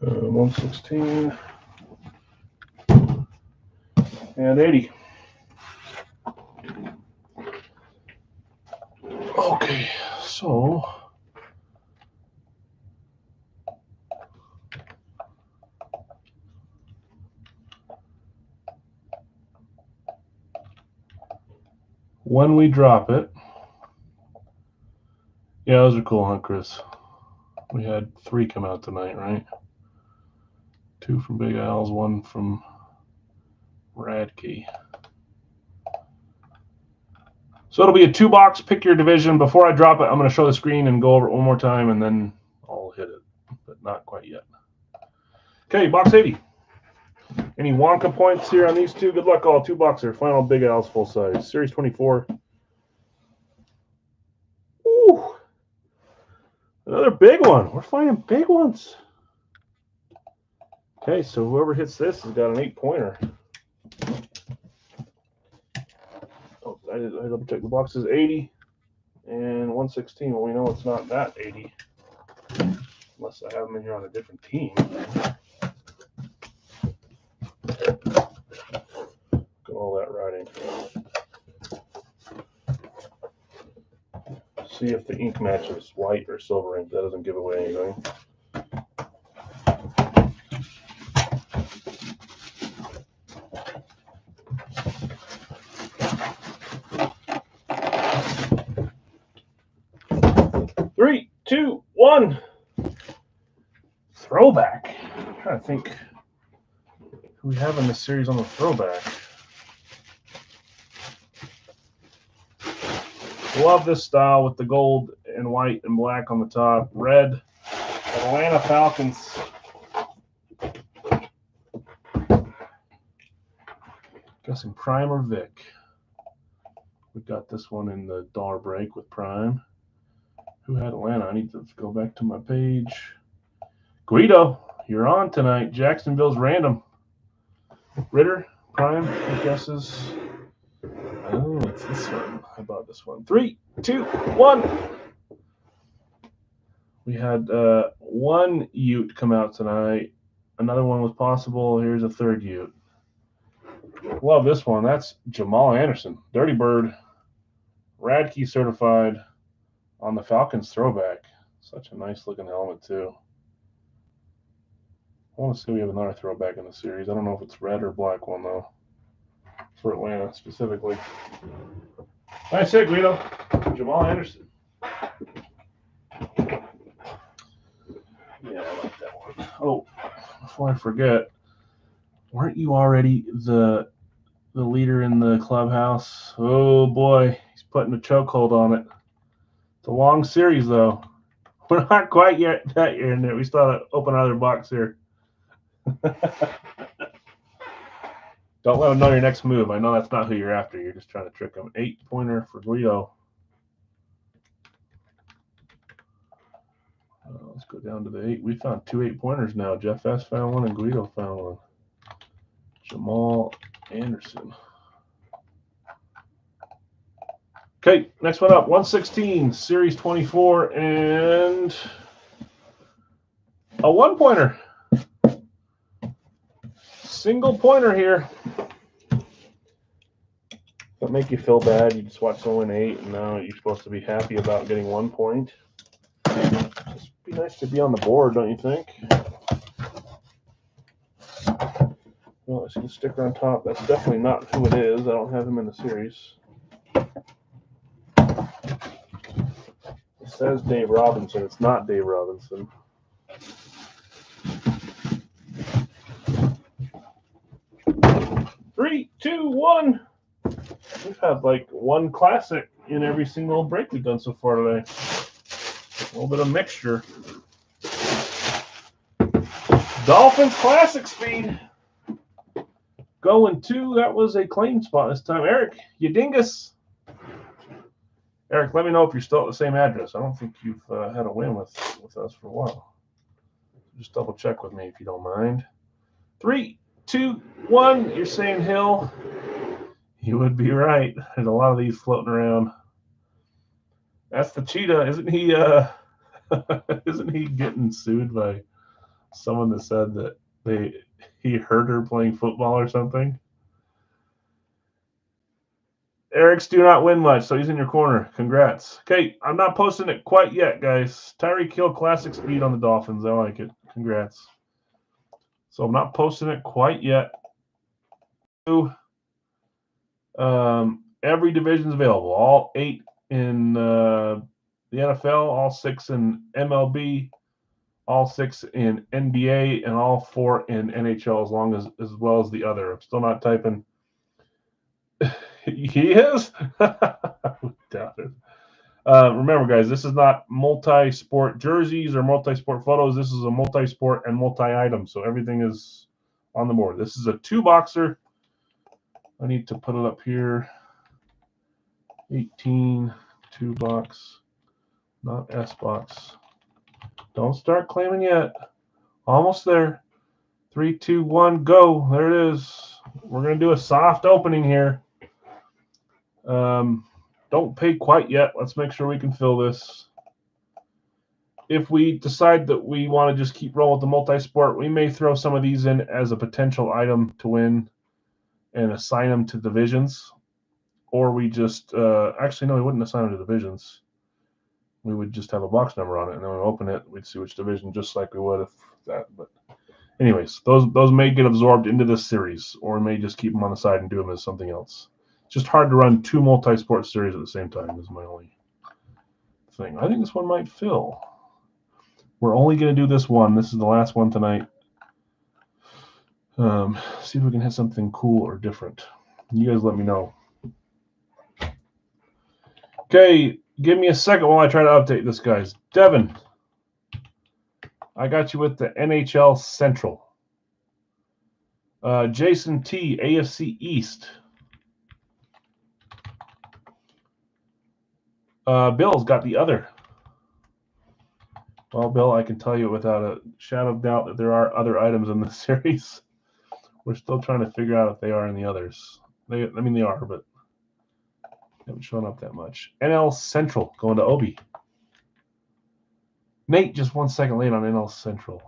Uh, 116 and 80. Okay, so when we drop it, yeah, those are cool, huh, Chris? We had 3 come out tonight, right? 2 from Big Al's, 1 from Radke. So it'll be a 2-box, pick your division. Before I drop it, I'm going to show the screen and go over it one more time, and then I'll hit it, but not quite yet. Okay, box 80. Any Wonka points here on these 2? Good luck, all. 2-boxer. Final Big Al's full size. Series 24. Ooh. Another big one. We're finding big ones. Okay, so whoever hits this has got an 8-pointer. Oh, I double check. The box is 80 and 116. Well, we know it's not that 80. Unless I have them in here on a different team. Got all that writing. See if the ink matches white or silver ink. That doesn't give away anything. Three, two, one. Throwback. I'm trying to think who we have in this series on the throwback. Love this style with the gold and white and black on the top. Red. Atlanta Falcons. Guessing Prime or Vic. We got this one in the dollar break with Prime. Who had Atlanta? I need to go back to my page. Guido, you're on tonight. Jacksonville's random. Ritter, Prime, who guesses? Oh, it's this one. How about this one? 3, 2, 1. We had one Ute come out tonight. Another one was possible. Here's a third Ute. Love this one. That's Jamal Anderson. Dirty Bird. Radke certified on the Falcons throwback. Such a nice looking helmet, too. I want to see if we have another throwback in the series. I don't know if it's red or black one, though. For Atlanta, specifically. Nice hit, Guido. Jamal Anderson. Yeah, I like that one. Oh, before I forget, weren't you already the leader in the clubhouse? Oh, boy. He's putting a chokehold on it. It's a long series, though. We're not quite yet that year in there. We still have to open another box here. Don't let them know your next move. I know that's not who you're after. You're just trying to trick them. 8-pointer for Guido. Let's go down to the 8. We found 2 8-pointers now. Jeff S. found one and Guido found one. Jamal Anderson. Okay, next one up. 116, Series 24, and a 1-pointer. Single pointer here. Don't make you feel bad. You just watched someone win 8, and now you're supposed to be happy about getting 1 point. Just be nice to be on the board, don't you think? Well, I see the sticker on top. That's definitely not who it is. I don't have him in the series. It says Dave Robinson. It's not Dave Robinson. Three, two, one. We've had like one classic in every single break we've done so far today. A little bit of mixture. Dolphins Classic Speed. Going 2. That was a claim spot this time. Eric, you dingus. Eric, let me know if you're still at the same address. I don't think you've had a win with us for a while. Just double check with me if you don't mind. 3, 2, 1. You're saying Hill. You would be right. There's a lot of these floating around. That's the cheetah. Isn't he isn't he getting sued by someone that said that he heard her playing football or something? Eric's do not win much, so he's in your corner. Congrats. Okay, I'm not posting it quite yet, guys. Tyreek Hill Classic Speed on the Dolphins. I like it. Congrats. So I'm not posting it quite yet. Every division is available. All 8 in the NFL, all 6 in MLB, all 6 in NBA, and all 4 in NHL, as well as the other. I'm still not typing. He is? Doubt it. Remember, guys, this is not multi-sport jerseys or multi-sport photos. This is a multi-sport and multi-item, so everything is on the board. This is a 2-boxer. I need to put it up here. 18, 2-box, not S-box. Don't start claiming yet. Almost there. 3, 2, 1, go. There it is. We're going to do a soft opening here. Don't pay quite yet. Let's make sure we can fill this. If we decide that we want to just keep rolling with the multi-sport, we may throw some of these in as a potential item to win and assign them to divisions. Or we just, actually, no, we wouldn't assign them to divisions. we would just have a box number on it, and then when we open it, we'd see which division, just like we would if that. But anyways, those may get absorbed into this series, or we may just keep them on the side and do them as something else. It's just hard to run 2 multi-sport series at the same time is my only thing. I think this one might fill. We're only going to do this one. This is the last one tonight. See if we can have something cool or different. You guys let me know. Okay, give me a second while I try to update this, guys. Devin, I got you with the NHL Central. Jason T, AFC East. Bill's got the other. Well, Bill, I can tell you without a shadow of doubt that there are other items in this series. We're still trying to figure out if they are in the others. They are, but they haven't shown up that much. NL Central going to Obi. Nate, just 1 second late on NL Central.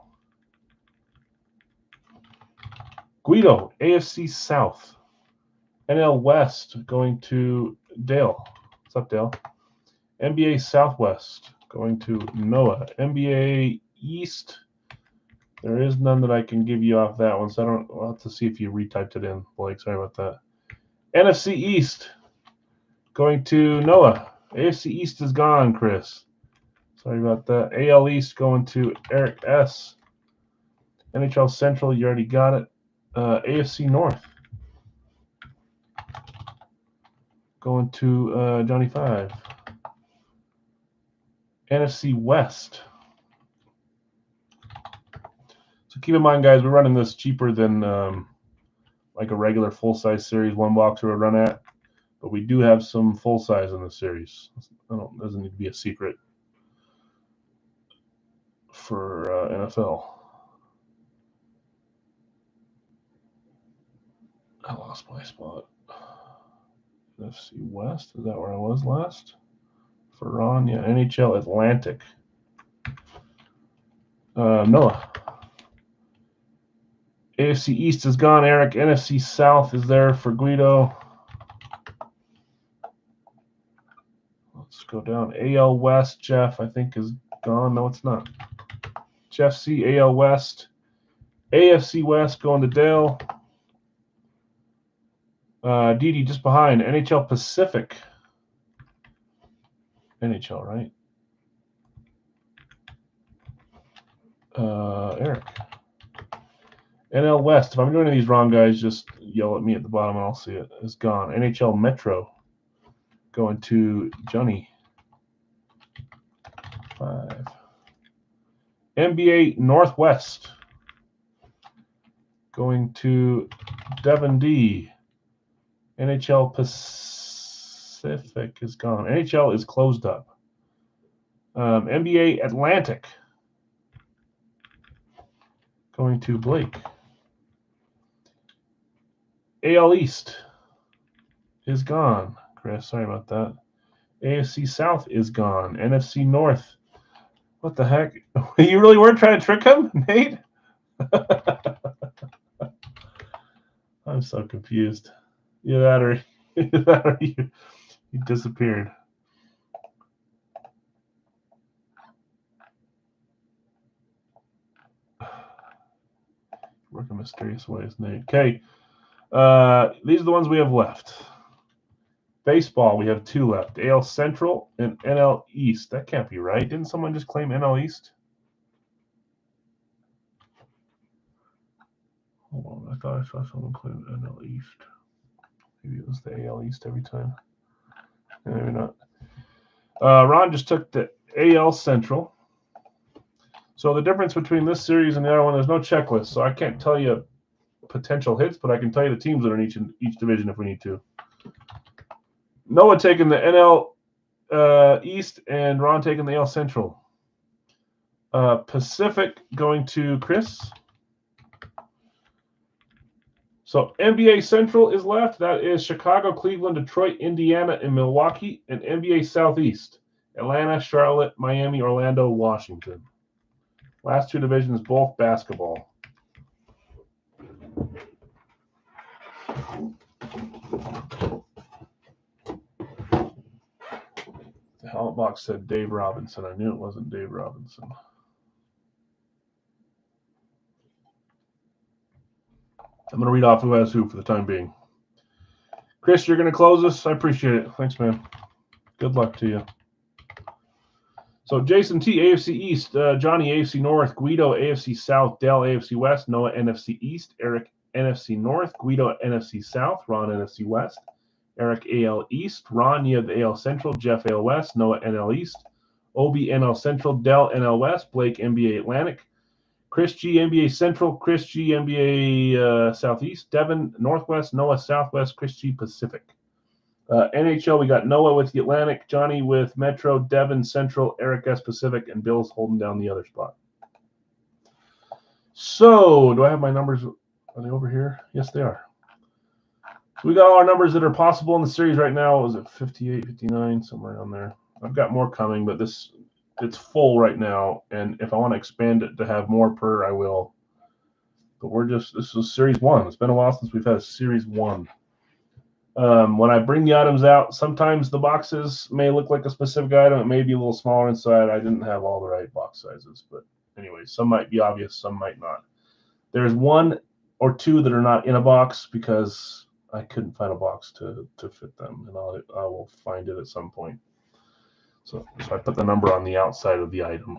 Guido, AFC South. NL West going to Dale. What's up, Dale? NBA Southwest going to Noah. NBA East. There is none that I can give you off that one, so I'll have to see if you retyped it in, Blake. Sorry about that. NFC East going to Noah. AFC East is gone, Chris. Sorry about that. AL East going to Eric S. NHL Central, you already got it. AFC North going to Johnny 5. NFC West. So keep in mind, guys, we're running this cheaper than like a regular full-size series one box or a run at, but we do have some full-size in the series. It doesn't need to be a secret for NFL. I lost my spot. NFC West, is that where I was last? For Ron, yeah, NHL Atlantic. Noah. AFC East is gone, Eric. NFC South is there for Guido. Let's go down. AL West, Jeff, I think is gone. No, it's not. Jeff C, AL West. AFC West going to Dale. Didi just behind. NHL Pacific. NHL, right? Eric. NL West. If I'm doing any of these wrong, guys, just yell at me at the bottom and I'll see it. It's gone. NHL Metro going to Johnny 5. NBA Northwest going to Devin D. NHL Pacific is gone. NHL is closed up. NBA Atlantic going to Blake. AL East is gone. Chris, sorry about that. AFC South is gone. NFC North. What the heck? You really weren't trying to trick him, Nate? I'm so confused. Either that or you disappeared. Working mysterious ways, Nate. Okay. These are the ones we have left. Baseball, we have 2 left. AL Central and NL East. That can't be right. Didn't someone just claim NL East? Hold on. I thought I saw someone claim NL East. Maybe it was the AL East every time. Maybe not. Ron just took the AL Central. So the difference between this series and the other one, there's no checklist. So I can't tell you potential hits, but I can tell you the teams that are in each division if we need to. Noah taking the NL East and Ron taking the AL Central. Pacific going to Chris. So NBA Central is left. That is Chicago, Cleveland, Detroit, Indiana, and Milwaukee. And NBA Southeast, Atlanta, Charlotte, Miami, Orlando, Washington. Last 2 divisions, both basketball. The hell, box said Dave Robinson. I knew it wasn't Dave Robinson. I'm going to read off who has who for the time being. Chris, you're going to close us? I appreciate it. Thanks, man. Good luck to you. So Jason T, AFC East, Johnny, AFC North, Guido, AFC South, Dell, AFC West, Noah, NFC East, Eric, NFC North, Guido, NFC South, Ron, NFC West, Eric, AL East, Ron, you have the AL Central, Jeff, AL West, Noah, NL East, Obi, NL Central, Dell, NL West, Blake, NBA Atlantic, Chris G, NBA Central, Chris G, NBA Southeast, Devin, Northwest, Noah, Southwest, Chris G, Pacific. NHL, we got Noah with the Atlantic, Johnny with Metro, Devin Central, Eric S Pacific, and Bill's holding down the other spot. So, do I have my numbers? Are they over here? Yes, they are. So we got all our numbers that are possible in the series right now. Is it 58, 59, somewhere around there? I've got more coming, but it's full right now. And if I want to expand it to have more per, I will. But this is series 1. It's been a while since we've had a series 1. When I bring the items out, sometimes the boxes may look like a specific item. It may be a little smaller inside. I didn't have all the right box sizes. But anyway, some might be obvious, some might not. There's 1 or 2 that are not in a box because I couldn't find a box to fit them. And I will find it at some point. So I put the number on the outside of the item.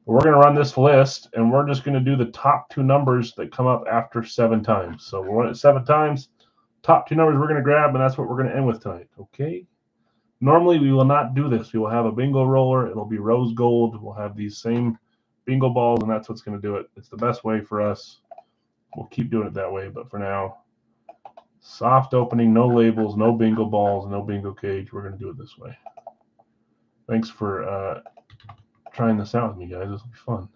We're going to run this list, and we're just going to do the top 2 numbers that come up after 7 times. So we'll run it 7 times. Top 2 numbers we're going to grab, and that's what we're going to end with tonight, okay? Normally, we will not do this. We will have a bingo roller. It'll be rose gold. We'll have these same bingo balls, and that's what's going to do it. It's the best way for us. We'll keep doing it that way, but for now, soft opening, no labels, no bingo balls, no bingo cage. We're going to do it this way. Thanks for trying this out with me, guys. This will be fun.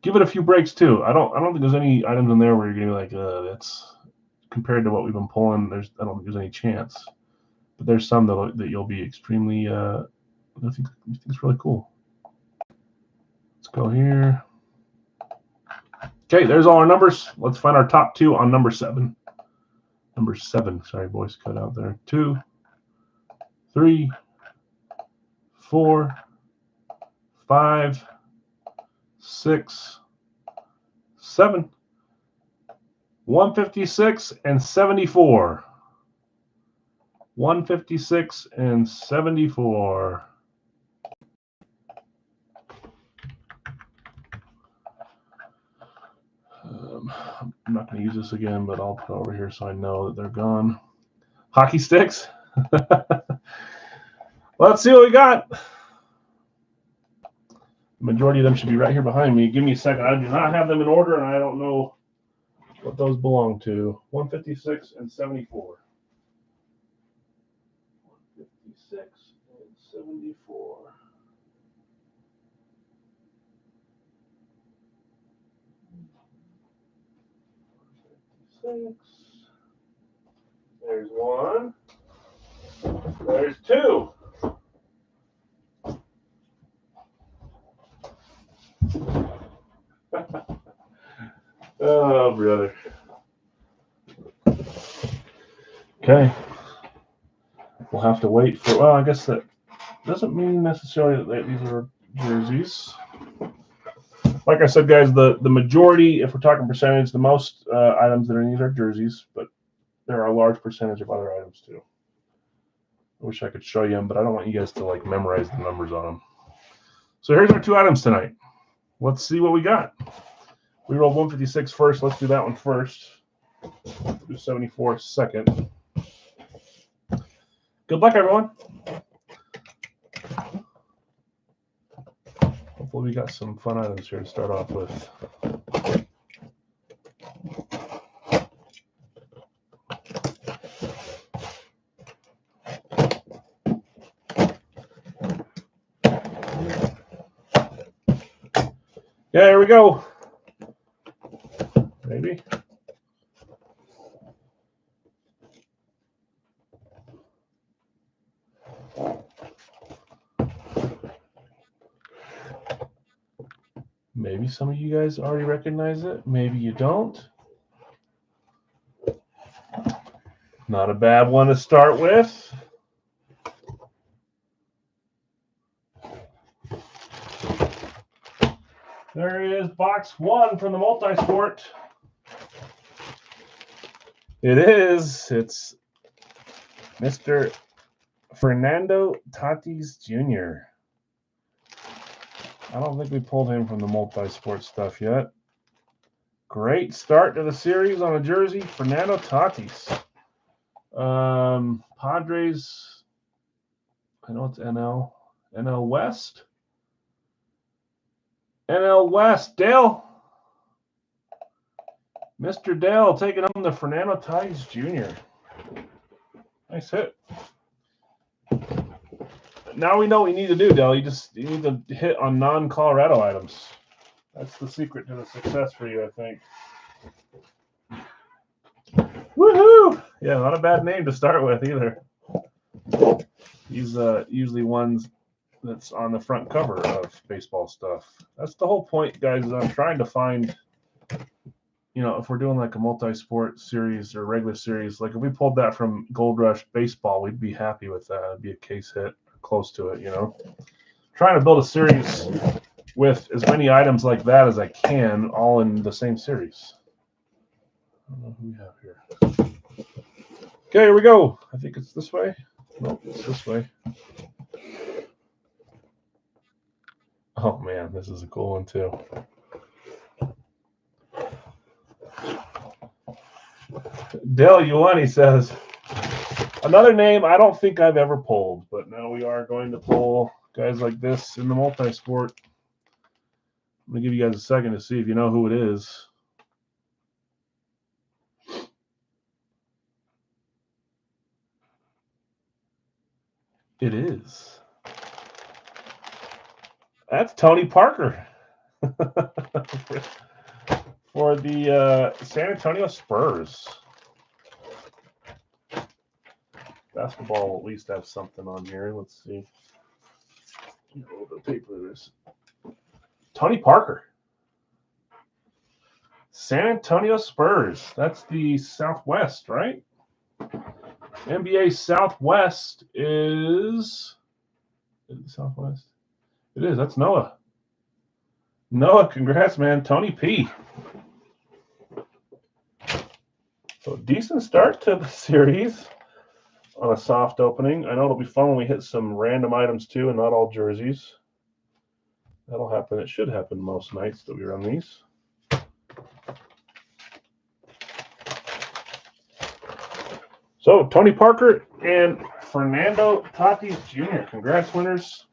Give it a few breaks, too. I don't think there's any items in there where you're going to be like, that's... Compared to what we've been pulling, I don't think there's any chance. But there's some that you'll be extremely, I think it's really cool. Let's go here. Okay, there's all our numbers. Let's find our top 2 on number 7. Number 7, sorry, voice cut out there. 2, 3, 4, 5, 6, 7. 156 and 74. 156 and 74. I'm not going to use this again, but I'll put it over here so I know that they're gone. Hockey sticks. Let's see what we got. The majority of them should be right here behind me. Give me a second. I do not have them in order, and I don't know what those belong to. 156 and 74. 156 and 74. There's 1. There's 2. Oh, brother. Okay. We'll have to wait for, well, I guess that doesn't mean necessarily that these are jerseys. Like I said, guys, the majority, if we're talking percentage, the most items that are in these are jerseys, but there are a large percentage of other items too. I wish I could show you them, but I don't want you guys to like memorize the numbers on them. So here's our 2 items tonight. Let's see what we got. We rolled 156 first. Let's do that one first. Do 74 second. Good luck, everyone. Hopefully we got some fun items here to start off with. Yeah, here we go. Maybe. Maybe some of you guys already recognize it. Maybe you don't. Not a bad one to start with. is box 1 from the multi-sport. It is. It's Mr. Fernando Tatis Jr. I don't think we pulled him from the multi-sport stuff yet. Great start to the series on a jersey, Fernando Tatis. Padres, I know it's NL West. NL West, Dale. Mr. Dale taking on the Fernando Tatis Jr. Nice hit. Now we know what you need to do, Dale. You need to hit on non-Colorado items. That's the secret to the success for you, I think. Woohoo! Yeah, not a bad name to start with either. He's usually ones that's on the front cover of baseball stuff. That's the whole point, guys, is I'm trying to find, if we're doing like a multi-sport series or regular series, like if we pulled that from Gold Rush Baseball, we'd be happy with that. It'd be a case hit, close to it, Trying to build a series with as many items like that as I can, all in the same series. I don't know who we have here. Okay, here we go. I think it's this way. Nope, it's this way. Oh, man, this is a cool one, too. Dale Yuani says, another name I don't think I've ever pulled, but now we are going to pull guys like this in the multi-sport. I'm going to give you guys a second to see if you know who it is. It is. That's Tony Parker for the San Antonio Spurs. Basketball will at least have something on here. Let's see. A little bit of paper there is. Tony Parker. San Antonio Spurs. That's the Southwest, right? NBA Southwest is it Southwest? It is. That's Noah. Noah, congrats, man. Tony P. So decent start to the series on a soft opening. I know it'll be fun when we hit some random items too and not all jerseys. That'll happen. It should happen most nights that we run these. So Tony Parker and Fernando Tatis Jr. Congrats, winners.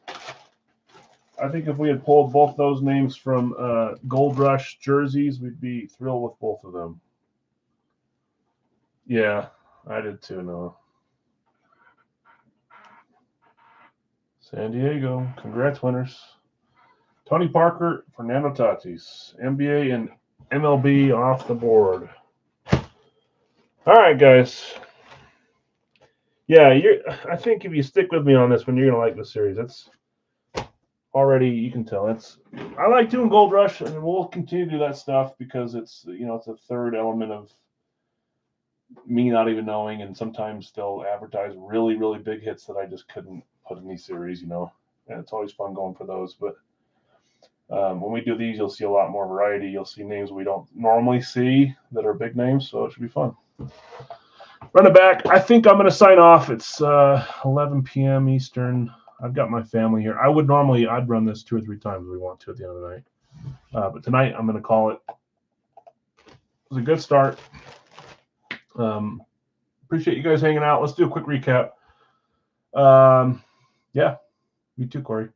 I think if we had pulled both those names from Gold Rush jerseys, we'd be thrilled with both of them. Yeah, I did too, Noah. San Diego. Congrats, winners. Tony Parker, Fernando Tatis. NBA and MLB off the board. All right, guys. Yeah, I think if you stick with me on this one, you're going to like the series. It's already, you can tell. I like doing Gold Rush, and we'll continue to do that stuff because it's a third element of me not even knowing, and sometimes they'll advertise really, really big hits that I just couldn't put in these series, and it's always fun going for those. But when we do these, you'll see a lot more variety. You'll see names we don't normally see that are big names, so it should be fun. Run it back. I think I'm going to sign off. It's 11 p.m. Eastern. I've got my family here. I'd run this 2 or 3 times if we want to at the end of the night. But tonight, I'm going to call it. It was a good start. Appreciate you guys hanging out. Let's do a quick recap. Yeah, me too, Corey.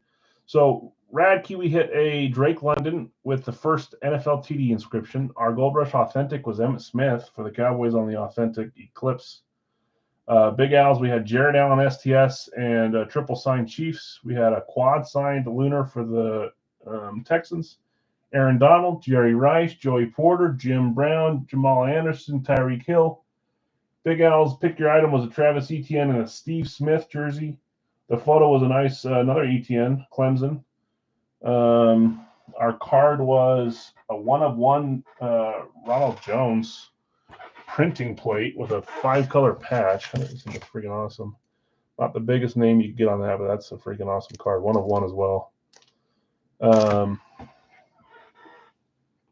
So, Rad Kiwi hit a Drake London with the first NFL TD inscription. Our Gold Rush Authentic was Emmitt Smith for the Cowboys on the Authentic Eclipse. Big Al's, we had Jared Allen STS and triple signed Chiefs. We had a quad signed Lunar for the Texans. Aaron Donald, Jerry Rice, Joey Porter, Jim Brown, Jamal Anderson, Tyreek Hill. Big Al's pick your item was a Travis Etienne and a Steve Smith jersey. The photo was a nice another Etienne, Clemson. Our card was a 1-of-1 Ronald Jones printing plate with a 5-color patch. This is freaking awesome. Not the biggest name you could get on that, but that's a freaking awesome card. 1-of-1 as well.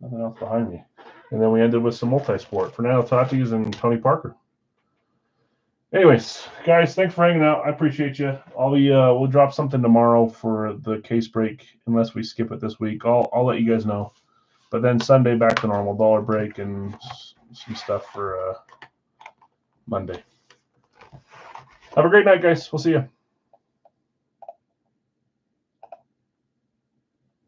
Nothing else behind me. And then we ended with some multi-sport. Fernando Tatis and Tony Parker. Anyways, guys, thanks for hanging out. I appreciate you. We'll drop something tomorrow for the case break, unless we skip it this week. I'll let you guys know. But then Sunday back to normal, dollar break and some stuff for Monday. Have a great night, guys. We'll see you.